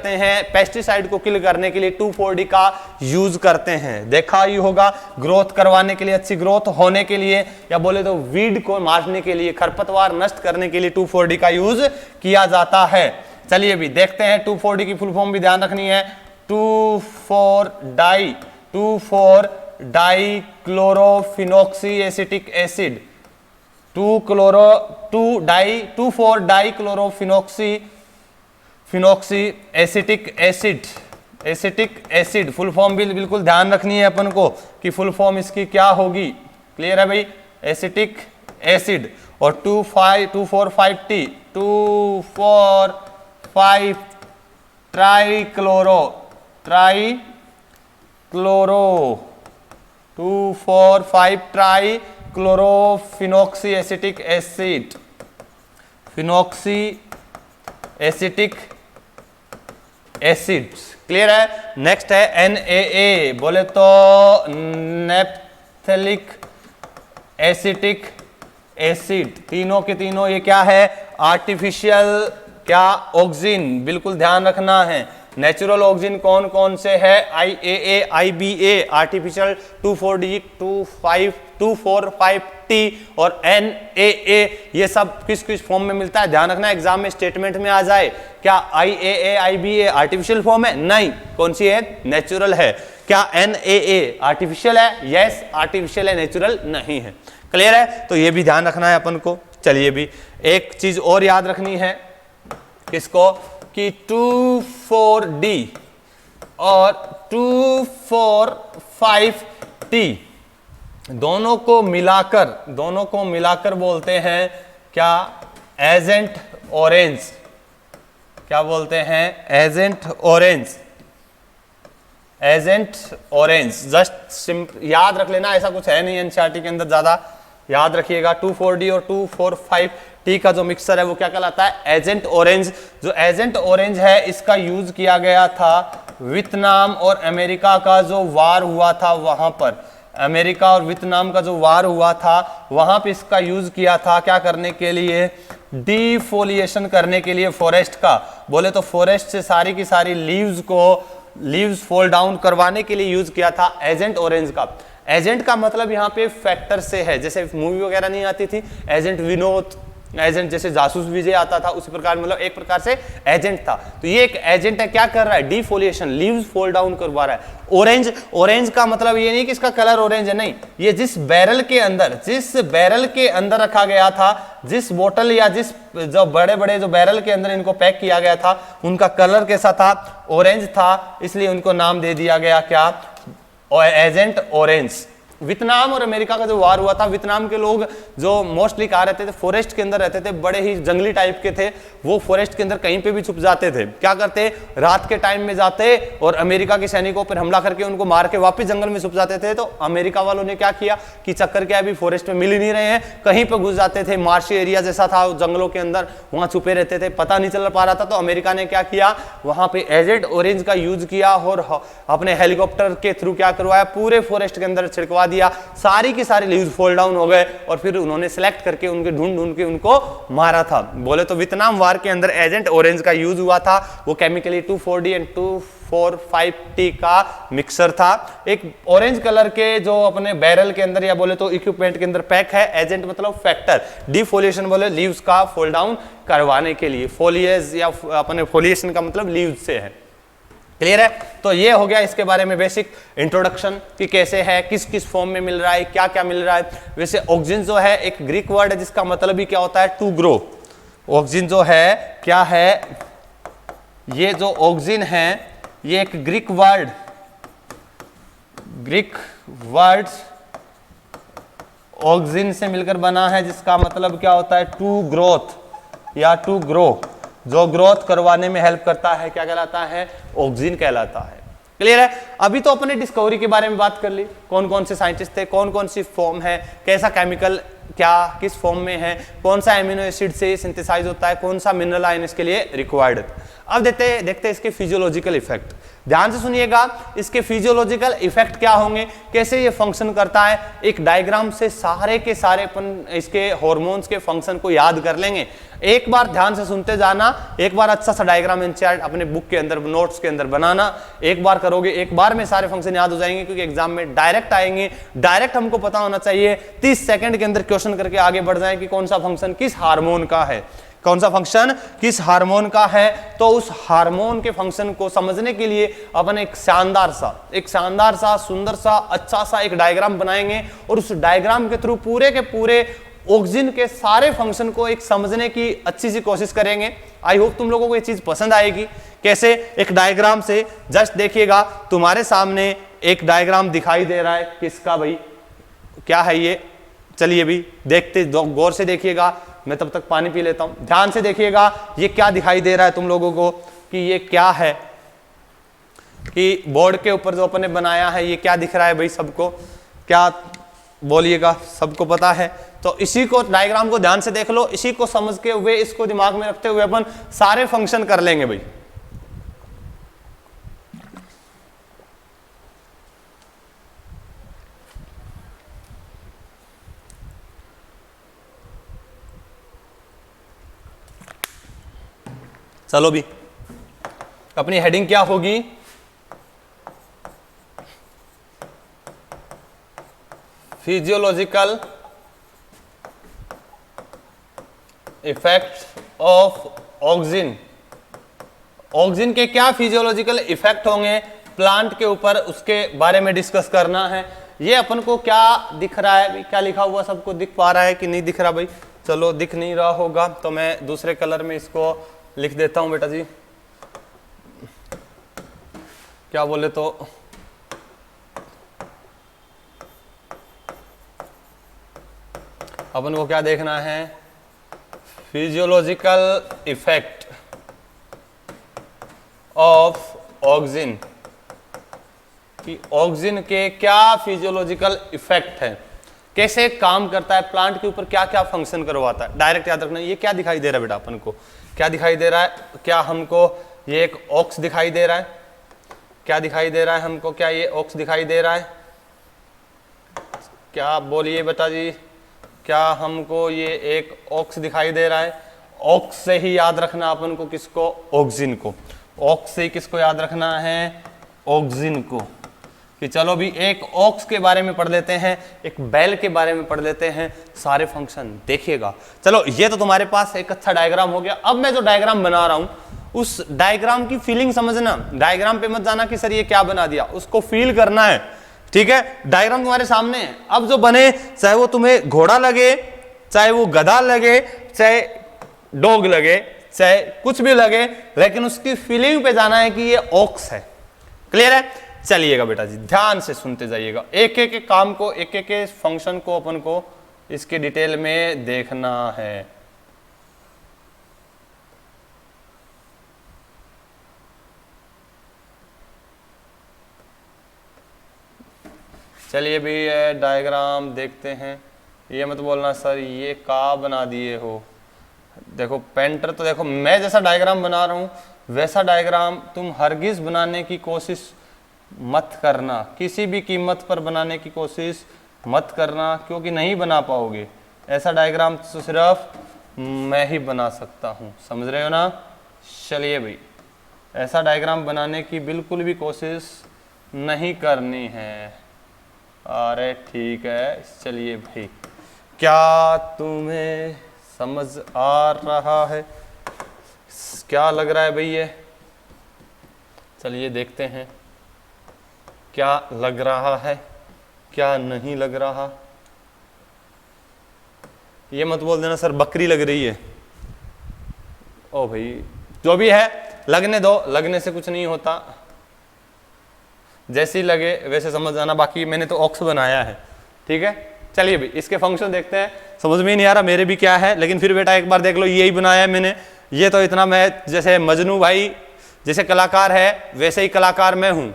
हैं, पेस्टिसाइड को किल करने के लिए 2,4-D का यूज करते हैं। देखा ही होगा, ग्रोथ करवाने के लिए, अच्छी ग्रोथ होने के लिए, या बोले तो वीड को मारने के लिए, खरपतवार नष्ट करने के लिए 2,4-D का यूज किया जाता है। चलिए भी देखते हैं, 2,4-D की फुल फॉर्म भी ध्यान रखनी है। Two four dichlorophenoxy acetic acid, two four dichlorophenoxy acetic acid. Full form भी बिल्कुल ध्यान रखनी है अपन को कि फुल फॉर्म इसकी क्या होगी। क्लियर है भाई? Acetic acid. और 2,4,5-T, 2,4,5 trichloro 2,4,5 trichlorophenoxy acetic acid, phenoxy acetic acid. Clear है? नेक्स्ट है NaA, बोले तो नेप्थलिक एसिटिक एसिड। तीनों के तीनों ये क्या है? आर्टिफिशियल क्या? ऑक्सीजन। बिल्कुल ध्यान रखना है। नेचुरल ऑक्सीजन कौन कौन से है? IAA IBA। Artificial 2,4-D 2,4,5-T और NaA। ये सब किस किस फॉर्म में मिलता है? ध्यान रखना, एग्जाम में स्टेटमेंट में आ जाए। क्या IAA IBA आर्टिफिशियल फॉर्म है? नहीं। कौन सी है? नेचुरल है। क्या NaA आर्टिफिशियल है? यस आर्टिफिशियल है, नेचुरल नहीं है। क्लियर है? तो ये भी ध्यान रखना है अपन को। चलिए भी एक चीज और याद रखनी है, किसको? कि 2,4-D और 2,4,5-T दोनों को मिलाकर बोलते हैं क्या? Agent orange. क्या बोलते हैं? Agent orange. Agent orange. Just याद रख लेना, ऐसा कुछ है नहीं एनसीईआरटी के अंदर ज्यादा, याद रखिएगा 2,4-D और 2,4,5-T का जो मिक्सर है वो क्या कहलाता है, एजेंट ऑरेंज। जो एजेंट ऑरेंज है इसका यूज किया गया था वियतनाम और अमेरिका का जो वार हुआ था वहां पर, अमेरिका और वियतनाम का जो वार हुआ था वहां पे इसका यूज किया था क्या करने के लिए, डिफोलिएशन करने के लिए फॉरेस्ट का। बोले तो फॉरेस्ट से सारी की सारी लीव्स फॉल डाउन करवाने के लिए यूज किया था एजेंट ऑरेंज का। एजेंट का मतलब यहाँ पे फैक्टर से है, जैसे मूवी वगैरह नहीं आती थी एजेंट विनोद, एजेंट जैसे जासूस विजय आता था, उसी प्रकार मतलब एक प्रकार से एजेंट था। तो ये एक एजेंट है, क्या कर रहा है, डिफोलिएशन, लीव्स फॉल डाउन करवा रहा है। ऑरेंज का मतलब ये नहीं कि इसका कलर ऑरेंज है, नहीं, ये जिस बैरल के अंदर रखा गया था, जिस बोतल या जिस जो बड़े बड़े जो बैरल के अंदर इनको पैक किया गया था उनका कलर कैसा था, ऑरेंज था, इसलिए उनको नाम दे दिया गया क्या, एजेंट ऑरेंज। वियतनाम और अमेरिका का जो वार हुआ था, वियतनाम के लोग जो मोस्टली कहाँ रहते थे, फॉरेस्ट के अंदर रहते थे, बड़े ही जंगली टाइप के थे, वो फॉरेस्ट के अंदर कहीं पे भी छुप जाते थे। क्या करते, रात के टाइम में जाते और अमेरिका के सैनिकों पर हमला करके उनको मार के वापस जंगल में छुप जाते थे। तो अमेरिका वालों ने क्या किया कि चक्कर क्या अभी फॉरेस्ट में मिल ही नहीं रहे हैं, कहीं पर घुस जाते थे, मार्शी एरिया जैसा था जंगलों के अंदर, वहां छुपे रहते थे, पता नहीं चल पा रहा था। तो अमेरिका ने क्या किया, वहां पे एजेंट ऑरेंज का यूज किया और अपने हेलीकॉप्टर के थ्रू क्या करवाया, पूरे फॉरेस्ट के अंदर छिड़कवा दिया, सारी की सारी लीव्स फॉल डाउन हो गए और फिर उन्होंने सिलेक्ट करके उनके ढूंढ के उनको मारा था। बोले तो वियतनाम वार के अंदर एजेंट ऑरेंज का यूज हुआ था, वो केमिकली 2,4-D एंड 2,4,5-T का मिक्सर था। एक ऑरेंज कलर के जो अपने बैरल के अंदर या बोले तो इक्विपमेंट के अंदर पैक है, एजेंट मतलब फैक्टर, डिफोलिएशन बोले लीव्स का फॉल डाउन करवाने के लिए, फोलिएज या अपने फोलिएशन का मतलब लीव्स से है। क्लियर है? तो ये हो गया इसके बारे में बेसिक इंट्रोडक्शन कि कैसे है, किस किस फॉर्म में मिल रहा है, क्या क्या मिल रहा है। वैसे ऑक्सीजन जो है एक ग्रीक वर्ड है जिसका मतलब भी क्या होता है, टू ग्रो। ऑक्सीजन जो है क्या है, ये जो ऑक्सीजन है ये एक ग्रीक वर्ड ऑक्सीजन से मिलकर बना है, जिसका मतलब क्या होता है, टू ग्रोथ या टू ग्रो, जो ग्रोथ करवाने में हेल्प करता है, क्या कहलाता है, ऑक्सीजन कहलाता है। क्लियर है? अभी तो अपने डिस्कवरी के बारे में बात कर ली, कौन कौन से साइंटिस्ट थे, कौन कौन सी फॉर्म है, कैसा केमिकल क्या किस फॉर्म में है, कौन सा एमिनो एसिड से सिंथेसाइज होता है, कौन सा मिनरल आयन इसके लिए रिक्वायर्ड है। अब देखते इसके फिजियोलॉजिकल इफेक्ट। ध्यान से सुनिएगा, इसके फिजियोलॉजिकल इफेक्ट क्या होंगे, कैसे ये फंक्शन करता है। एक डायग्राम से सारे के सारे अपन इसके हार्मोन्स के फंक्शन को याद कर लेंगे। एक बार ध्यान से सुनते जाना, एक बार अच्छा सा डायग्राम एनसीईआरटी अपने बुक के अंदर नोट्स के अंदर बनाना, एक बार करोगे एक बार में सारे फंक्शन याद हो जाएंगे, क्योंकि एग्जाम में डायरेक्ट आएंगे। डायरेक्ट हमको पता होना चाहिए, 30 सेकंड के अंदर क्वेश्चन करके आगे बढ़ जाए कि कौन सा फंक्शन किस हार्मोन का है, कौन सा फंक्शन किस हार्मोन का है। तो उस हार्मोन के फंक्शन को समझने के लिए अपन एक शानदार सा सुंदर सा अच्छा सा एक डायग्राम बनाएंगे और उस डायग्राम के थ्रू पूरे के पूरे ऑक्सीजन के सारे फंक्शन को एक समझने की अच्छी सी कोशिश करेंगे। आई होप तुम लोगों को ये चीज पसंद आएगी। कैसे, एक डायग्राम से जस्ट देखिएगा, तुम्हारे सामने एक डायग्राम दिखाई दे रहा है, किसका भाई, क्या है ये, चलिए भी देखते, गौर से देखिएगा, मैं तब तक पानी पी लेता हूं। ध्यान से देखिएगा ये क्या दिखाई दे रहा है तुम लोगों को, कि ये क्या है, कि बोर्ड के ऊपर जो अपने बनाया है ये क्या दिख रहा है भाई, सबको क्या बोलिएगा, सबको पता है। तो इसी को डायग्राम को ध्यान से देख लो, इसी को समझ के हुए, इसको दिमाग में रखते हुए अपन सारे फंक्शन कर लेंगे भाई। चलो भी, अपनी हेडिंग क्या होगी, physiological effect of oxygen. Oxygen के क्या फिजियोलॉजिकल इफेक्ट होंगे प्लांट के ऊपर, उसके बारे में डिस्कस करना है। ये अपन को क्या दिख रहा है, क्या लिखा हुआ सबको दिख पा रहा है कि नहीं दिख रहा भाई, चलो दिख नहीं रहा होगा तो मैं दूसरे कलर में इसको लिख देता हूं बेटा जी, क्या बोले तो अपन को क्या देखना है, फिजियोलॉजिकल इफेक्ट ऑफ ऑक्सीजन कि ऑक्सीजन के क्या फिजियोलॉजिकल इफेक्ट है, कैसे काम करता है प्लांट के ऊपर, क्या क्या फंक्शन करवाता है। डायरेक्ट याद रखना, ये क्या दिखाई दे रहा है बेटा अपन को, क्या दिखाई दे रहा है, क्या हमको ये एक ऑक्स दिखाई दे रहा है, क्या दिखाई दे रहा है हमको, क्या ये ऑक्स दिखाई दे रहा है, क्या बोलिए बेटा जी, क्या हमको ये एक ऑक्स दिखाई दे रहा है। ऑक्स से ही याद रखना अपन को किसको, ऑक्सीजन को। ऑक्स से किसको याद रखना है, ऑक्सीजन को। कि चलो भी एक ऑक्स के बारे में पढ़ लेते हैं, एक बेल के बारे में पढ़ लेते हैं, सारे फंक्शन देखिएगा। चलो ये तो तुम्हारे पास एक अच्छा डायग्राम हो गया। अब मैं जो डायग्राम बना रहा हूं उस डायग्राम की फीलिंग समझना, डायग्राम पे मत जाना कि सर ये क्या बना दिया, उसको फील करना है, ठीक है। डायग्राम तुम्हारे सामने है। अब जो बने, चाहे वो तुम्हें घोड़ा लगे, चाहे वो गधा लगे, चाहे डॉग लगे, चाहे कुछ भी लगे, लेकिन उसकी फीलिंग पे जाना है कि ये ऑक्स है। क्लियर है? चलिएगा बेटा जी, ध्यान से सुनते जाइएगा, एक एक काम को, एक एक फंक्शन को अपन को इसके डिटेल में देखना है। चलिए भी डायग्राम देखते हैं। ये मत बोलना सर ये का बना दिए हो। देखो पेंटर तो देखो, मैं जैसा डायग्राम बना रहा हूं वैसा डायग्राम तुम हरगिज बनाने की कोशिश मत करना, किसी भी कीमत पर बनाने की कोशिश मत करना, क्योंकि नहीं बना पाओगे। ऐसा डायग्राम तो सिर्फ मैं ही बना सकता हूं, समझ रहे हो ना। चलिए भाई, ऐसा डायग्राम बनाने की बिल्कुल भी कोशिश नहीं करनी है। अरे ठीक है, चलिए भाई, क्या तुम्हें समझ आ रहा है, क्या लग रहा है भाई ये? चलिए देखते हैं क्या लग रहा है, क्या नहीं लग रहा। ये मत बोल देना सर बकरी लग रही है। ओ भाई, जो भी है लगने दो, लगने से कुछ नहीं होता, जैसी लगे वैसे समझ जाना। बाकी मैंने तो ऑक्स बनाया है, ठीक है। चलिए भाई, इसके फंक्शन देखते हैं। समझ में नहीं आ रहा मेरे भी क्या है, लेकिन फिर बेटा एक बार देख लो, यही बनाया है मैंने। ये तो इतना, मैं जैसे मजनू भाई जैसे कलाकार है वैसे ही कलाकार मैं हूँ,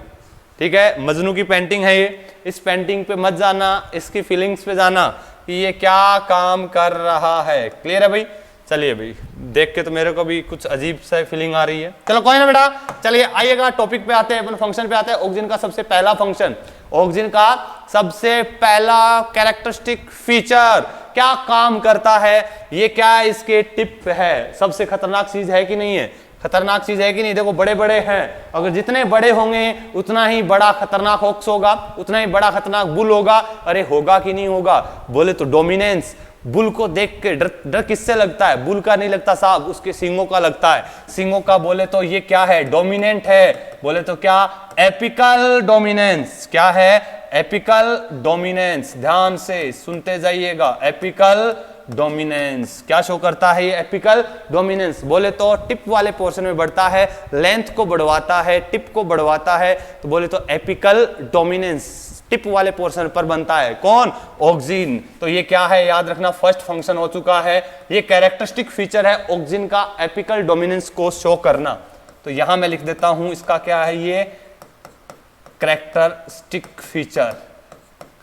ठीक है। मजनू की पेंटिंग है ये, इस पेंटिंग पे मत जाना, इसकी फीलिंग्स पे जाना कि ये क्या काम कर रहा है। क्लियर है भाई? चलिए भाई, देख के तो मेरे को भी कुछ अजीब सा फीलिंग आ रही है। चलो कोई ना बेटा, चलिए आइएगा टॉपिक पे आते हैं, अपन फंक्शन पे आते हैं। ऑक्सीजन का सबसे पहला फंक्शन, ऑक्सीजन का सबसे पहला कैरेक्टरिस्टिक फीचर, क्या काम करता है, ये क्या इसके टिप है। सबसे खतरनाक चीज है कि नहीं है? खतरनाक चीज है कि नहीं? देखो बड़े बड़े हैं, अगर जितने बड़े होंगे उतना ही बड़ा खतरनाक ऑक्स होगा, उतना ही बड़ा खतरनाक बुल होगा। अरे होगा कि नहीं होगा? बोले तो डोमिनेंस। बुल को देख के डर किससे लगता है? बुल का नहीं लगता साहब, उसके सींगों का लगता है। सींगों का बोले तो ये क्या है? डोमिनेंट है। बोले तो क्या? Apical dominance. क्या है? Apical dominance. ध्यान से सुनते जाइएगा, एपिकल डोमिनेंस क्या शो करता है? ये एपिकल डोमिनेंस बोले तो टिप वाले पोर्शन में बढ़ता है, लेंथ को बढ़वाता है, टिप को बढ़वाता है। तो बोले तो एपिकल डोमिनेंस टिप वाले पोर्शन पर बनता है। कौन? ऑक्सीजन। तो ये क्या है? याद रखना, फर्स्ट फंक्शन हो चुका है। ये कैरेक्टरिस्टिक फीचर है ऑक्सीजन का, एपिकल डोमिनेंस को शो करना। तो यहां मैं लिख देता हूं, इसका क्या है? ये कैरेक्टरिस्टिक फीचर।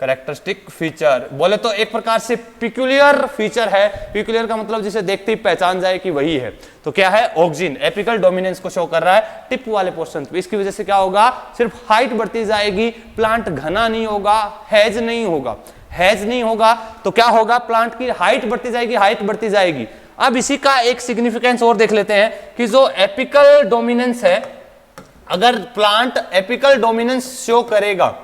कैरेक्टरिस्टिक फीचर बोले तो एक प्रकार से पिक्यूलियर फीचर है। पिक्यूलियर का मतलब जिसे देखते ही पहचान जाए कि वही है। तो क्या है? ऑक्सीजन एपिकल डोमिनेंस को शो कर रहा है टिप वाले पोर्शन पे। इसकी वजह से क्या होगा? सिर्फ हाइट बढ़ती जाएगी, प्लांट घना नहीं होगा, हैज नहीं होगा। हैज नहीं होगा तो क्या होगा? प्लांट की हाइट बढ़ती जाएगी, हाइट बढ़ती जाएगी। अब इसी का एक सिग्निफिकेंस और देख लेते हैं कि जो एपिकल डोमिनेंस है, अगर प्लांट एपिकल डोमिनेंस शो करेगा,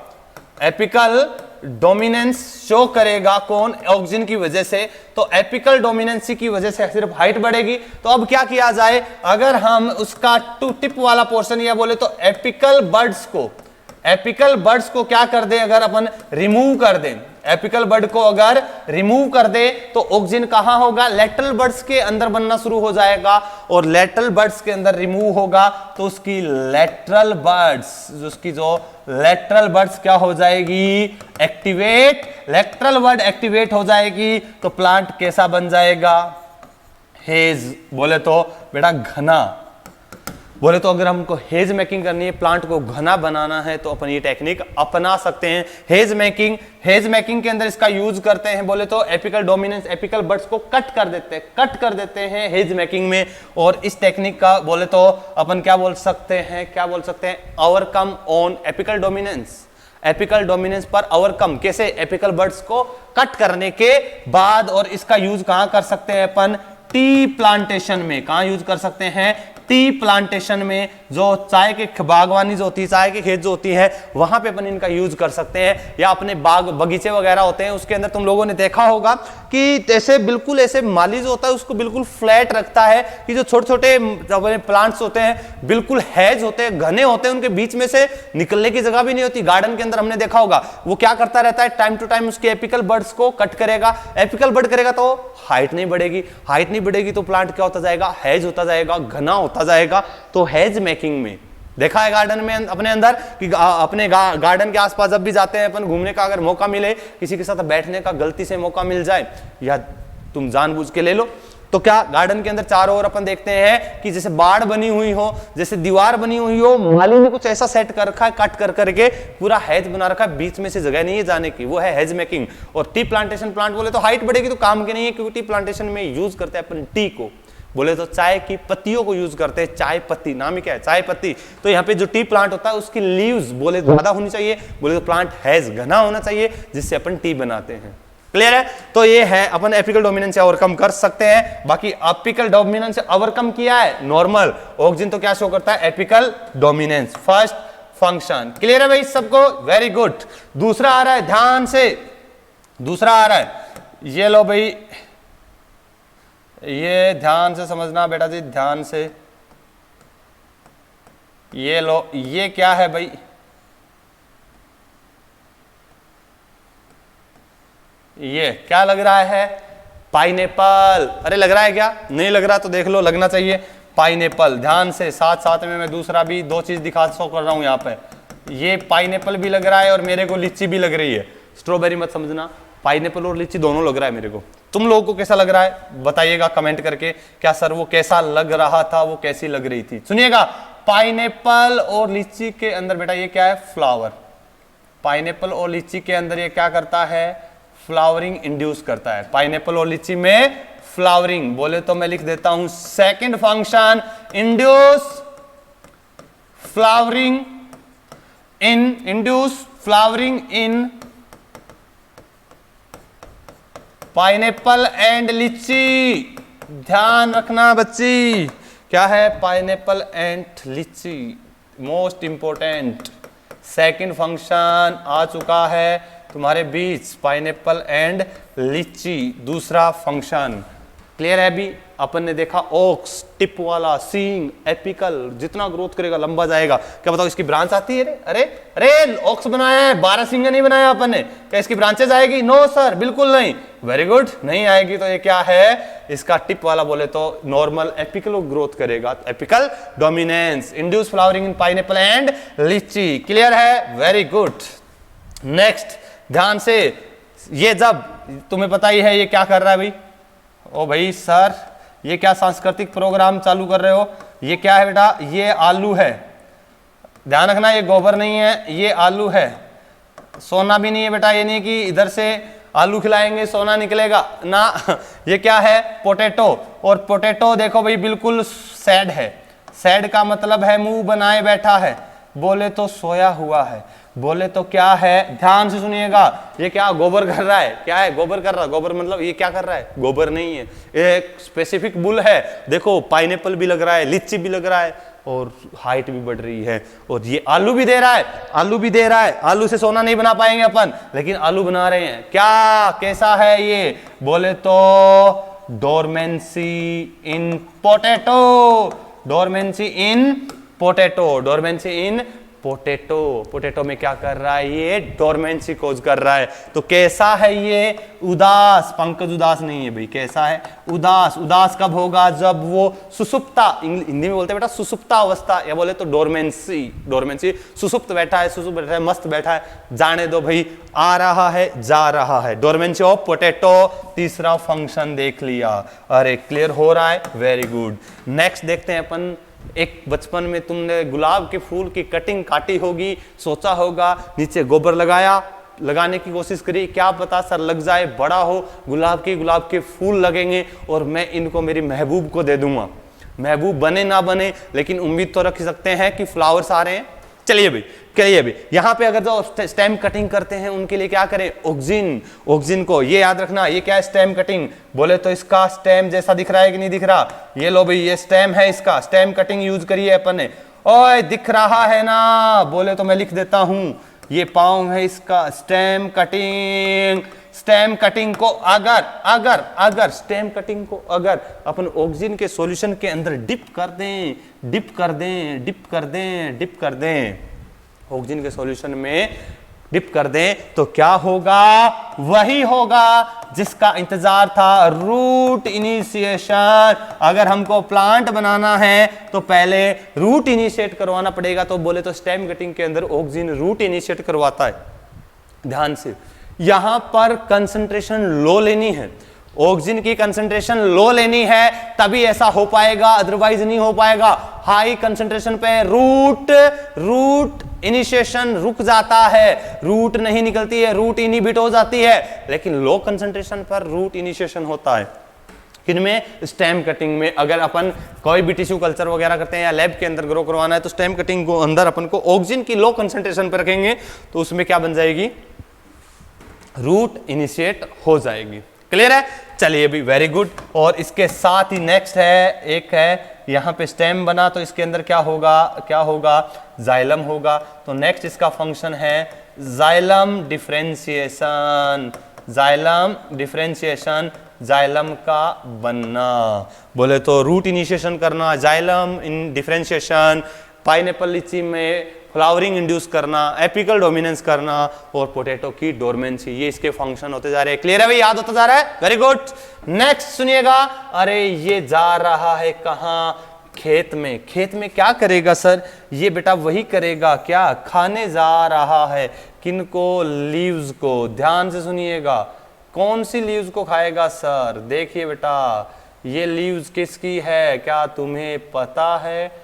एपिकल डोमिनेंस शो करेगा कौन? ऑक्सीजन की वजह से। तो एपिकल डोमिनेंसी की वजह से सिर्फ हाइट बढ़ेगी। तो अब क्या किया जाए? अगर हम उसका टू टिप वाला पोर्शन या बोले तो एपिकल बर्ड्स को क्या कर दे? अगर अपन रिमूव कर दें, एपिकल बर्ड को अगर रिमूव कर दे तो ऑक्सीजन कहां होगा? लेटरल बर्ड्स के अंदर बनना शुरू हो जाएगा। और लेटरल बर्ड्स के अंदर रिमूव होगा तो उसकी लेटरल बर्ड्स क्या हो जाएगी? एक्टिवेट। लेटरल बर्ड एक्टिवेट हो जाएगी तो प्लांट कैसा बन जाएगा? हेज। बोले तो बेटा घना। बोले तो अगर हमको हेज मेकिंग करनी है, प्लांट को घना बनाना है, तो अपन ये टेक्निक अपना सकते हैं। हेज मेकिंग के अंदर इसका यूज करते हैं बोले तो एपिकल डोमिनेंस, एपिकल बड्स को कट कर देते हैं हेज मेकिंग में। और इस टेक्निक का बोले तो अपन क्या बोल सकते हैं, ओवरकम ऑन एपिकल डोमिनेंस पर ओवरकम कैसे, एपिकल बड्स को कट करने के बाद। और इसका यूज कहां कर सकते हैं अपन, टी प्लांटेशन में। कहां यूज कर सकते हैं, टी प्लांटेशन में। जो चाय के बागवानी जो होती है, चाय के खेत जो होती है, वहां पे अपन इनका यूज कर सकते हैं। या अपने बाग बगीचे वगैरह होते हैं, उसके अंदर तुम लोगों ने देखा होगा कि ऐसे बिल्कुल ऐसे माली जो होता है उसको बिल्कुल फ्लैट रखता है कि जो छोटे छोटे प्लांट्स होते हैं बिल्कुल हैज होते हैं, घने होते हैं, उनके बीच में से निकलने की जगह भी नहीं होती। गार्डन के अंदर हमने देखा होगा वो क्या करता रहता है, टाइम टू टाइम उसके एपिकल बड्स को कट करेगा। एपिकल बड करेगा तो हाइट नहीं बढ़ेगी, तो प्लांट क्या होता जाएगा, हैज होता जाएगा, घना होता जाएगा। तो हैज मेकिंग में देखा है गार्डन में अपने अंदर कि अपने गार्डन के आसपास जब भी जाते हैं अपन घूमने का, अगर मौका मिले, किसी के साथ बैठने का गलती से मौका मिल जाए या तुम जानबूझ के ले लो, तो क्या गार्डन के अंदर चारों ओर अपन देखते हैं कि जैसे बाड़ बनी हुई हो, जैसे दीवार बनी हुई हो, माली ने कुछ ऐसा सेट कर रखा है, कट कर करके पूरा हैज बना रखा है, बीच में से जगह नहीं है जाने की, वो है हैज मेकिंग। और टी प्लांटेशन प्लांट बोले तो हाइट बढ़ेगी तो काम के नहीं है, क्योंकि टी प्लांटेशन में यूज करते हैं अपन टी को, बोले तो चाय की पत्तियों को यूज करते हैं। चाय पत्ती नाम ही क्या है, चाय पत्ती। तो यहाँ पे जो टी प्लांट होता है उसकी लीव्स बोले ज्यादा होनी चाहिए, बोले तो प्लांट हैज घना होना चाहिए, जिससे अपन टी बनाते हैं। क्लियर है? तो ये है अपन एपिकल डोमिनेंस से ओवरकम कर सकते हैं। बाकी एपिकल डोमिनेंस से ओवरकम किया है नॉर्मल ऑक्सिजन, तो क्या शो करता है, apical dominance first function. Clear है भाई सबको? Very good. दूसरा आ रहा है, ध्यान से दूसरा आ रहा है, ये लो भाई, ये ध्यान से समझना बेटा जी, ध्यान से। ये लो, ये क्या है भाई, ये क्या लग रहा है, पाइनएप्पल। अरे लग रहा है क्या? नहीं लग रहा तो देख लो, लगना चाहिए पाइनएप्पल। ध्यान से, साथ साथ में मैं दूसरा भी दो चीज दिखा शो कर रहा हूं यहाँ पे। ये पाइनएप्पल भी लग रहा है और मेरे को लीची भी लग रही है। स्ट्रॉबेरी मत समझना, पाइनएप्पल और लीची दोनों लग रहा है मेरे को। तुम लोगों को कैसा लग रहा है बताइएगा कमेंट करके, क्या सर वो कैसा लग रहा था, वो कैसी लग रही थी। सुनिएगा, पाइनएप्पल और लीची के अंदर बेटा ये क्या है, फ्लावर। पाइनएप्पल और लीची के अंदर ये क्या करता है, फ्लावरिंग इंड्यूस करता है। पाइनएप्पल और लीची में फ्लावरिंग, बोले तो मैं लिख देता हूं second function, induce flowering in pineapple and लीची। ध्यान रखना बच्ची, क्या है, पाइनएप्पल एंड लीची, मोस्ट इंपोर्टेंट सेकंड फंक्शन आ चुका है तुम्हारे बीच, पाइनएप्पल एंड लीची दूसरा फंक्शन। क्लियर है? अभी अपन ने देखा ओक्स, टिप वाला, सींग, एपिकल, जितना ग्रोथ करेगा लंबा जाएगा। क्या बताओ इसकी ब्रांच आती है? अरे अरे अरे ओक्स बनाया है, 12 सिंग नहीं बनाया अपन ने, क्या इसकी ब्रांचेज आएगी? नो सर, बिल्कुल नहीं। वेरी गुड, नहीं आएगी। तो ये क्या है, इसका टिप वाला बोले तो नॉर्मल एपिकल ग्रोथ करेगा। Apical dominance, induce flowering in pineapple and लीची। क्लियर है? Very good. नेक्स्ट ध्यान से, ये जब तुम्हें पता ही है ये क्या कर रहा है भाई, ओ भाई सर ये क्या सांस्कृतिक प्रोग्राम चालू कर रहे हो, ये क्या है बेटा, ये आलू है। ध्यान रखना, ये गोबर नहीं है, ये आलू है। सोना भी नहीं है बेटा, ये नहीं कि इधर से आलू खिलाएंगे सोना निकलेगा ना। ये क्या है, पोटैटो। और पोटैटो देखो भाई बिल्कुल सैड है। सैड का मतलब है मुंह बनाए बैठा है, बोले तो सोया हुआ है, बोले तो क्या है, ध्यान से सुनिएगा, ये क्या गोबर कर रहा है, क्या है, गोबर कर रहा है। गोबर मतलब ये क्या कर रहा है, गोबर नहीं है, एक स्पेसिफिक बुल है। देखो पाइनएप्पल भी लग रहा है, लीची भी लग रहा है और हाइट भी बढ़ रही है। और ये आलू भी दे रहा है, आलू भी दे रहा है। आलू से सोना नहीं बना पाएंगे अपन, लेकिन आलू बना रहे हैं। क्या, कैसा है ये, बोले तो डोरमेंसी इन पोटैटो, डोरमेंसी इन पोटैटो, डोरमेंसी इन पोटैटो। पोटैटो में क्या कर रहा है, ये डोरमेंसी कोज कर रहा है। तो कैसा है ये, उदास। पंकज उदास नहीं है भाई, कैसा है, उदास। उदास कब होगा, जब वो सुसुप्ता, हिंदी में बोलते हैं बेटा सुसुप्ता अवस्था, या बोले तो डोरमेंसी। डोरमेंसी, सुसुप्त बैठा है, सुसुप्त बैठा है, मस्त बैठा है, जाने दो भाई, आ रहा है जा रहा है। डोरमेंसी ऑफ पोटैटो, तीसरा फंक्शन देख लिया। अरे क्लियर हो रहा है, वेरी गुड। नेक्स्ट देखते हैं अपन एक बचपन में तुमने गुलाब के फूल की कटिंग काटी होगी, सोचा होगा, नीचे गोबर लगाने की कोशिश करी, क्या पता सर लग जाए, बड़ा हो गुलाब के फूल लगेंगे और मैं इनको मेरी महबूब को दे दूंगा। महबूब बने ना बने, लेकिन उम्मीद तो रख सकते हैं कि फ्लावर्स आ रहे हैं। चलिए भाई यहाँ पे अगर जो स्टेम कटिंग करते हैं उनके लिए क्या करें, ऑक्सिन को ये याद रखना। ये क्या है स्टेम कटिंग, बोले तो इसका स्टेम जैसा दिख रहा है कि नहीं दिख रहा, ये लो भाई ये स्टेम है, इसका स्टेम कटिंग यूज करिए अपन ने। ओए दिख रहा है ना, बोले तो मैं लिख देता हूं, ये पाँव है इसका स्टेम कटिंग को अगर स्टेम कटिंग को अगर अपन ऑक्सिन के सॉल्यूशन के अंदर डिप कर दें ऑक्सिन के सॉल्यूशन में डिप कर दें तो क्या होगा, वही होगा जिसका इंतजार था, रूट इनिशिएशन। अगर हमको प्लांट बनाना है तो पहले रूट इनिशिएट करवाना पड़ेगा। तो बोले तो स्टेम कटिंग के अंदर ऑक्सिन रूट इनिशिएट करवाता है। ध्यान से यहां पर कंसंट्रेशन लो लेनी है, ऑक्सिन की कंसंट्रेशन लो लेनी है, तभी ऐसा हो पाएगा, अदरवाइज नहीं हो पाएगा। हाई कंसंट्रेशन पे रूट इनिशिएशन रुक जाता है, रूट नहीं निकलती है, रूट इनहिबिट हो जाती है। लेकिन लो कंसंट्रेशन पर रूट इनिशिएशन होता है। किनमें, स्टेम कटिंग में। अगर अपन कोई भी टिश्यू कल्चर वगैरह करते हैं या लैब के अंदर ग्रो करवाना है तो स्टेम कटिंग को अंदर अपन को ऑक्सिन की लो कंसंट्रेशन पर रखेंगे तो उसमें क्या बन जाएगी, रूट इनिशिएट हो जाएगी। क्लियर है, चलिए भी वेरी गुड। और इसके साथ ही नेक्स्ट है, एक है यहां पे स्टेम बना तो इसके अंदर क्या होगा जाइलम होगा। तो नेक्स्ट इसका फंक्शन है जाइलम डिफरेंशिएशन, जाइलम का बनना। बोले तो रूट इनिशिएशन करना, जाइलम इन डिफरेंशिएशन, पाइनएप्पल लीची में फ्लावरिंग इंड्यूस करना, एपिकल डोमिनेंस करना और पोटैटो की डोरमेंसी, ये इसके फंक्शन होते जा रहे हैं। क्लियर है भाई, याद होता जा रहा है, वेरी गुड। नेक्स्ट सुनिएगा, अरे ये जा रहा है कहां, खेत में क्या करेगा सर, ये बेटा वही करेगा, क्या खाने जा रहा है, किनको, लीव्स को। ध्यान से सुनिएगा, कौन सी लीव्स को खाएगा सर, देखिए बेटा ये लीव्स किसकी है, क्या तुम्हें पता है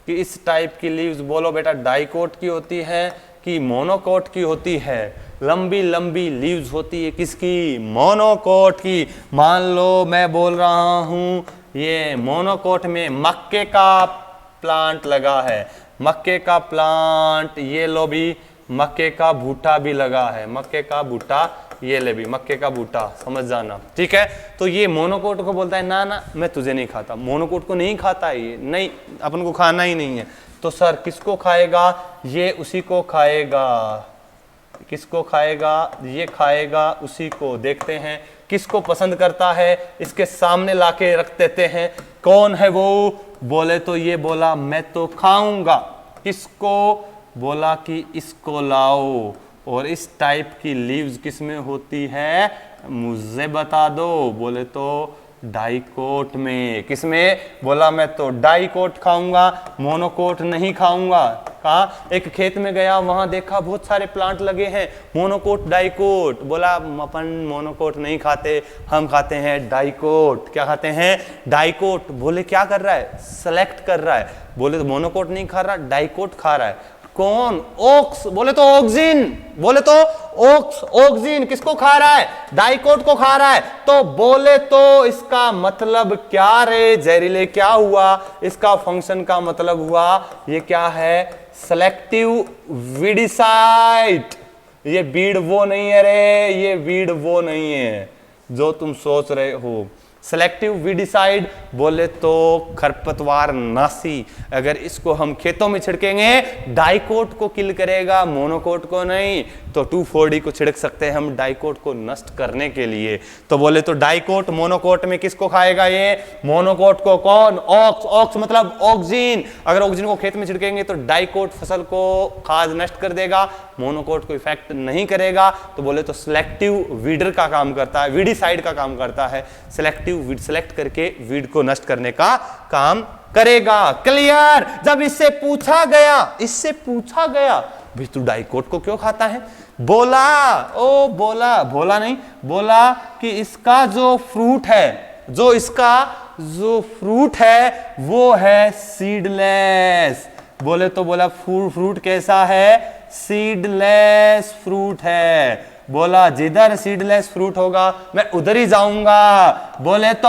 कि इस टाइप की लीव्स, बोलो बेटा डाइकोट की होती है कि मोनोकोट की होती है। लंबी लीव्स होती है किसकी, मोनोकोट की। मान लो मैं बोल रहा हूं ये मोनोकोट में मक्के का प्लांट लगा है, मक्के का प्लांट, ये लो भी मक्के का भुट्टा भी लगा है, मक्के का भुट्टा, ये ले भी मक्के का बूटा, समझ जाना, ठीक है। तो ये मोनोकोट को बोलता है ना मैं तुझे नहीं खाता, मोनोकोट को नहीं खाता है, ये नहीं, अपन को खाना ही नहीं है। तो सर किसको खाएगा, ये उसी को खाएगा, किसको खाएगा, ये खाएगा उसी को। देखते हैं किसको पसंद करता है, इसके सामने लाके रख देते हैं, कौन है वो, बोले तो ये बोला मैं तो खाऊंगा, किसको, बोला कि इसको लाओ। और इस टाइप की लीव्स किस में होती है, मुझे बता दो, बोले तो डाइकोट में। किस में, बोला मैं तो डाइकोट खाऊंगा, मोनोकोट नहीं खाऊंगा। कहा, एक खेत में गया, वहां देखा बहुत सारे प्लांट लगे हैं, मोनोकोट डाइकोट, बोला अपन मोनोकोट नहीं खाते, हम खाते हैं डाइकोट। क्या खाते हैं, डाइकोट। बोले क्या कर रहा है, सेलेक्ट कर रहा है, बोले तो मोनोकोट नहीं खा रहा, डाइकोट खा रहा है। कौन, ओक्स, बोले तो ऑक्सिन, बोले तो ऑक्सिन किसको खा रहा है, डाइकोट को खा रहा है। तो बोले तो इसका मतलब क्या रे जहरीले, क्या हुआ, इसका फंक्शन का मतलब हुआ ये क्या है, सेलेक्टिव वीडिसाइड। ये वीड वो नहीं है रे, ये वीड वो नहीं है जो तुम सोच रहे हो। सेलेक्टिव वीडिसाइड बोले तो खरपतवार नाशी, अगर इसको हम खेतों में छिड़केंगे डाइकोट को किल करेगा, मोनोकोट को नहीं। तो 2,4-D को छिड़क सकते हैं हम डाइकोट को नष्ट करने के लिए। तो बोले तो डाइकोट, मोनोकोट में किसको खाएगा, ये मोनोकोट को। कौन, ऑक्स, ऑक्स मतलब ऑक्सिन। अगर ऑक्सिन को खेत में छिड़केंगे तो डाइकोट फसल को खाद नष्ट कर देगा, मोनोकोट को इफेक्ट नहीं करेगा। तो बोले तो सिलेक्टिव वीडर का काम करता है, वीडिसाइड का काम करता है, सिलेक्टिव वीड सेलेक्ट करके वीड को नष्ट करने का काम करेगा। क्लियर। जब इससे पूछा गया भाई तू डाइकोट को क्यों खाता है, बोला नहीं, बोला कि इसका जो फ्रूट है, जो इसका जो फ्रूट है वो है सीडलेस। बोले तो बोला फ्रूट कैसा है? सीडलेस फ्रूट है। बोला जिधर सीडलेस फ्रूट होगा मैं उधर ही जाऊंगा। बोले तो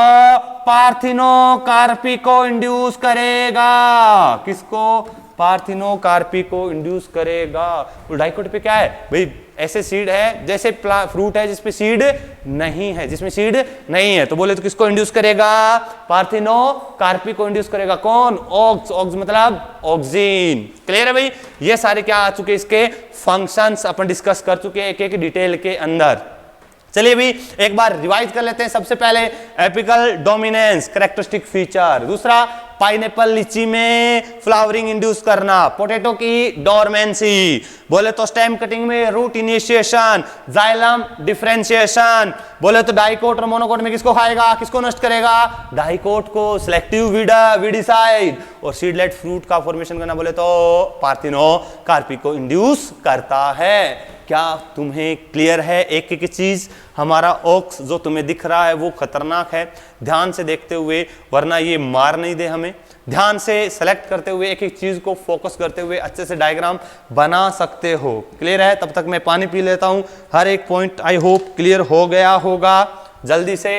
पार्थिनोकार्पी को इंड्यूस करेगा। किसको? पार्थिनोकार्पी को इंड्यूस करेगा। तो डाइकोट पे क्या है भाई? ऐसे सीड है जैसे फ्रूट है जिसपे सीड नहीं है, जिसमें सीड नहीं है। तो बोले तो किसको इंड्यूस करेगा? पार्थिनोकार्पी को इंड्यूस करेगा। कौन? ऑक्स। ऑक्स मतलब ऑक्सीन। क्लियर है भाई? ये सारे क्या आ चुके, इसके फंक्शंस अपन डिस्कस कर चुके हैं एक एक डिटेल के अंदर। चलिए भी एक बार रिवाइज कर लेते हैं। सबसे पहले एपिकल डोमिनेंस कैरेक्टरिस्टिक फीचर, दूसरा पाइनएप्पल लीची में फ्लावरिंग इंड्यूस करना, पोटैटो की डोरमेंसी, बोले तो स्टेम कटिंग में रूट इनिशिएशन, जाइलम डिफरेंशिएशन, बोले तो डाइकोट और मोनोकोट में किसको खाएगा, किसको नष्ट करेगा? डाइकोट को, सिलेक्टिव वीडिसाइड, और सीडलेट फ्रूट का फॉर्मेशन करना बोले तो पार्थिनोकार्पी को इंड्यूस करता है। क्या तुम्हें क्लियर है एक एक चीज? हमारा ऑक्स जो तुम्हें दिख रहा है वो खतरनाक है, ध्यान से देखते हुए, वरना ये मार नहीं दे हमें। ध्यान से सेलेक्ट करते हुए एक एक चीज को फोकस करते हुए अच्छे से डायग्राम बना सकते हो। क्लियर है? तब तक मैं पानी पी लेता हूं। हर एक पॉइंट आई होप क्लियर हो गया होगा। जल्दी से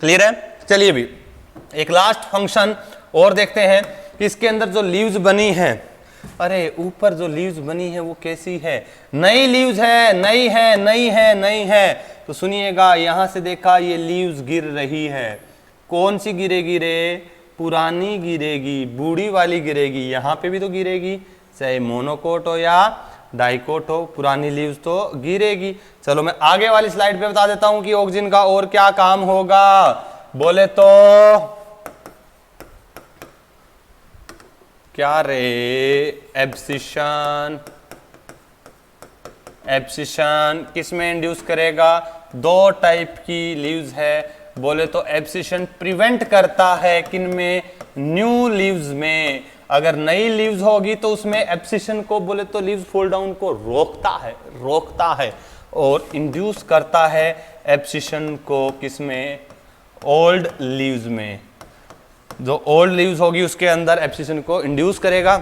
क्लियर है? चलिए भी एक लास्ट फंक्शन और देखते हैं कि इसके अंदर जो लीव्स बनी है, अरे ऊपर जो लीव्स बनी है वो कैसी है? नई लीव्स है, नई है, नई है, नई है। तो सुनिएगा, यहां से देखा ये लीव्स गिर रही है। कौन सी गिरेगी रे? पुरानी गिरेगी, बूढ़ी वाली गिरेगी। यहां पे भी तो गिरेगी, चाहे मोनोकोट हो या डाइकोट हो, पुरानी लीव्स तो गिरेगी। चलो मैं आगे वाली स्लाइड पे बता देता हूं कि ऑक्सीजन का और क्या काम होगा। बोले तो क्या रे? एब्सिशन। एब्सिशन किस में इंड्यूस करेगा? दो टाइप की लीव्स है। बोले तो एब्सिशन प्रिवेंट करता है किन में? न्यू लीव्स में। अगर नई लीव्स होगी तो उसमें एब्सिशन को बोले तो लीव्स फॉल डाउन को रोकता है और इंड्यूस करता है एब्सिशन को किसमें? ओल्ड लीव्स में। जो ओल्ड लीव्स होगी उसके अंदर एब्सिशन को इंड्यूस करेगा,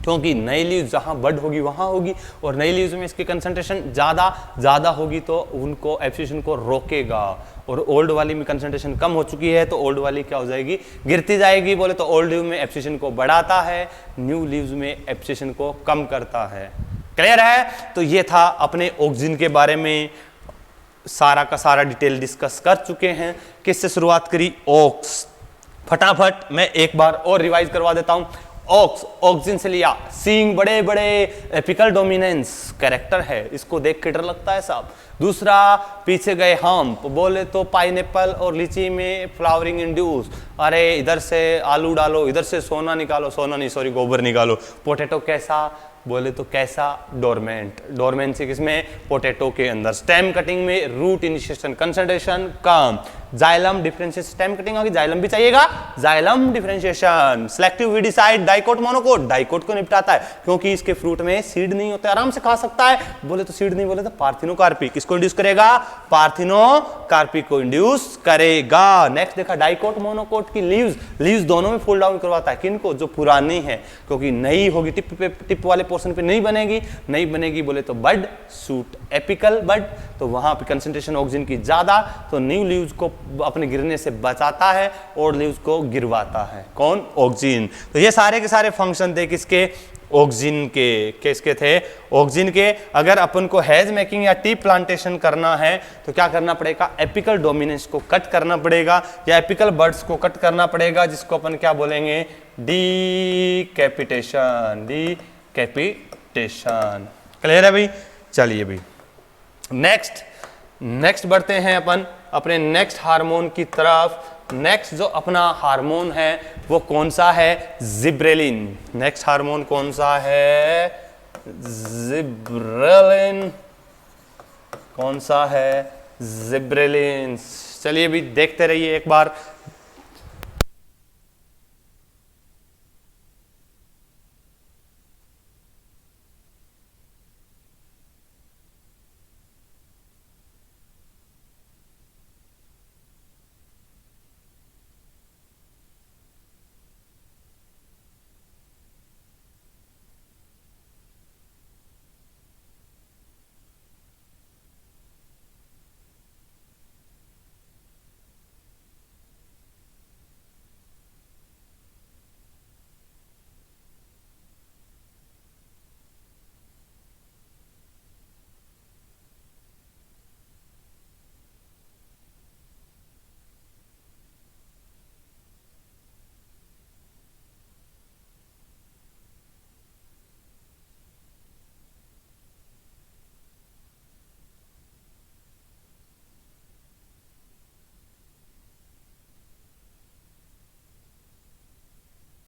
क्योंकि नई लीव्स जहां बड होगी वहां होगी, और नई लीव्स में इसकी कंसंट्रेशन ज्यादा होगी तो उनको एब्सिशन को रोकेगा। और ओल्ड वाली में कंसंट्रेशन कम हो चुकी है तो ओल्ड वाली क्या हो जाएगी? गिरती जाएगी। बोले तो ओल्ड लीव में एब्सिशन को बढ़ाता है, न्यू लीव्स में एब्सिशन को कम करता है। क्लियर है? तो ये था अपने ऑक्सीजन के बारे में सारा का सारा डिटेल डिस्कस कर चुके हैं। किससे शुरुआत करी? ऑक्स। फटाफट मैं एक बार और रिवाइज करवा देता हूं। ऑक्स, ऑक्सीजन से लिया। सीइंग बड़े बड़े एपिकल डोमिनेंस कैरेक्टर है, इसको देख के डर लगता है साहब। दूसरा पीछे गए हम्प, बोले तो पाइनएप्पल और लीची में फ्लावरिंग इंड्यूस। अरे इधर से आलू डालो, इधर से सोना निकालो, सोना नहीं सॉरी गोबर निकालो। पोटैटो कैसा? बोले तो कैसा? डोरमेंट। डोरमेंसी किसमें? पोटैटो के अंदर। स्टेम कटिंग में रूट इनिशिएशन कंसंट्रेशन कम। जाइलम डिफरेंशिएशन, स्टेम कटिंग होगी जाइलम भी चाहिएगा, xylem differentiation. Selective weedicide, dicot monocot, dicot को निपटाता है क्योंकि इसके फ्रूट में सीड नहीं होते, आराम से खा सकता है। बोले तो सीड नहीं, बोले तो पार्थिनोकार्पी। किसको इंड्यूस करेगा? पार्थिनोकार्पी को इंड्यूस करेगा। नेक्स्ट देखा डाइकोट मोनोकोट की लीव्स दोनों में फुल डाउन करवाता है। किनको? जो पुरानी है, क्योंकि नई होगी टिप वाले पोर्शन पे नहीं बनेगी। बोले तो बड सूट एपिकल बड, तो वहां पे कंसंट्रेशन ऑक्सीजन की ज्यादा, तो न्यू लीव्स को अपने गिरने से बचाता है और लीव्स को गिरवाता है। कौन? ऑक्सीजन। तो ये सारे के सारे फंक्शन थे किसके? ऑक्सीजन के। किसके थे? ऑक्सीजन के। अगर अपन को हेज मेकिंग या टी प्लांटेशन करना है तो क्या करना पड़ेगा? एपिकल डोमिनेंस को कट करना पड़ेगा या एपिकल बर्ड्स को कट करना पड़ेगा, जिसको अपन क्या बोलेंगे? डीकैपिटेशन। डीकैपिटेशन। क्लियर है भाई? चलिए भाई नेक्स्ट बढ़ते हैं अपन अपने नेक्स्ट हार्मोन की तरफ। नेक्स्ट जो अपना हार्मोन है वो कौन सा है? जिब्रेलिन। नेक्स्ट हार्मोन कौन सा है? जिब्रेलिन। कौन सा है? जिब्रेलिन। चलिए भी देखते रहिए एक बार,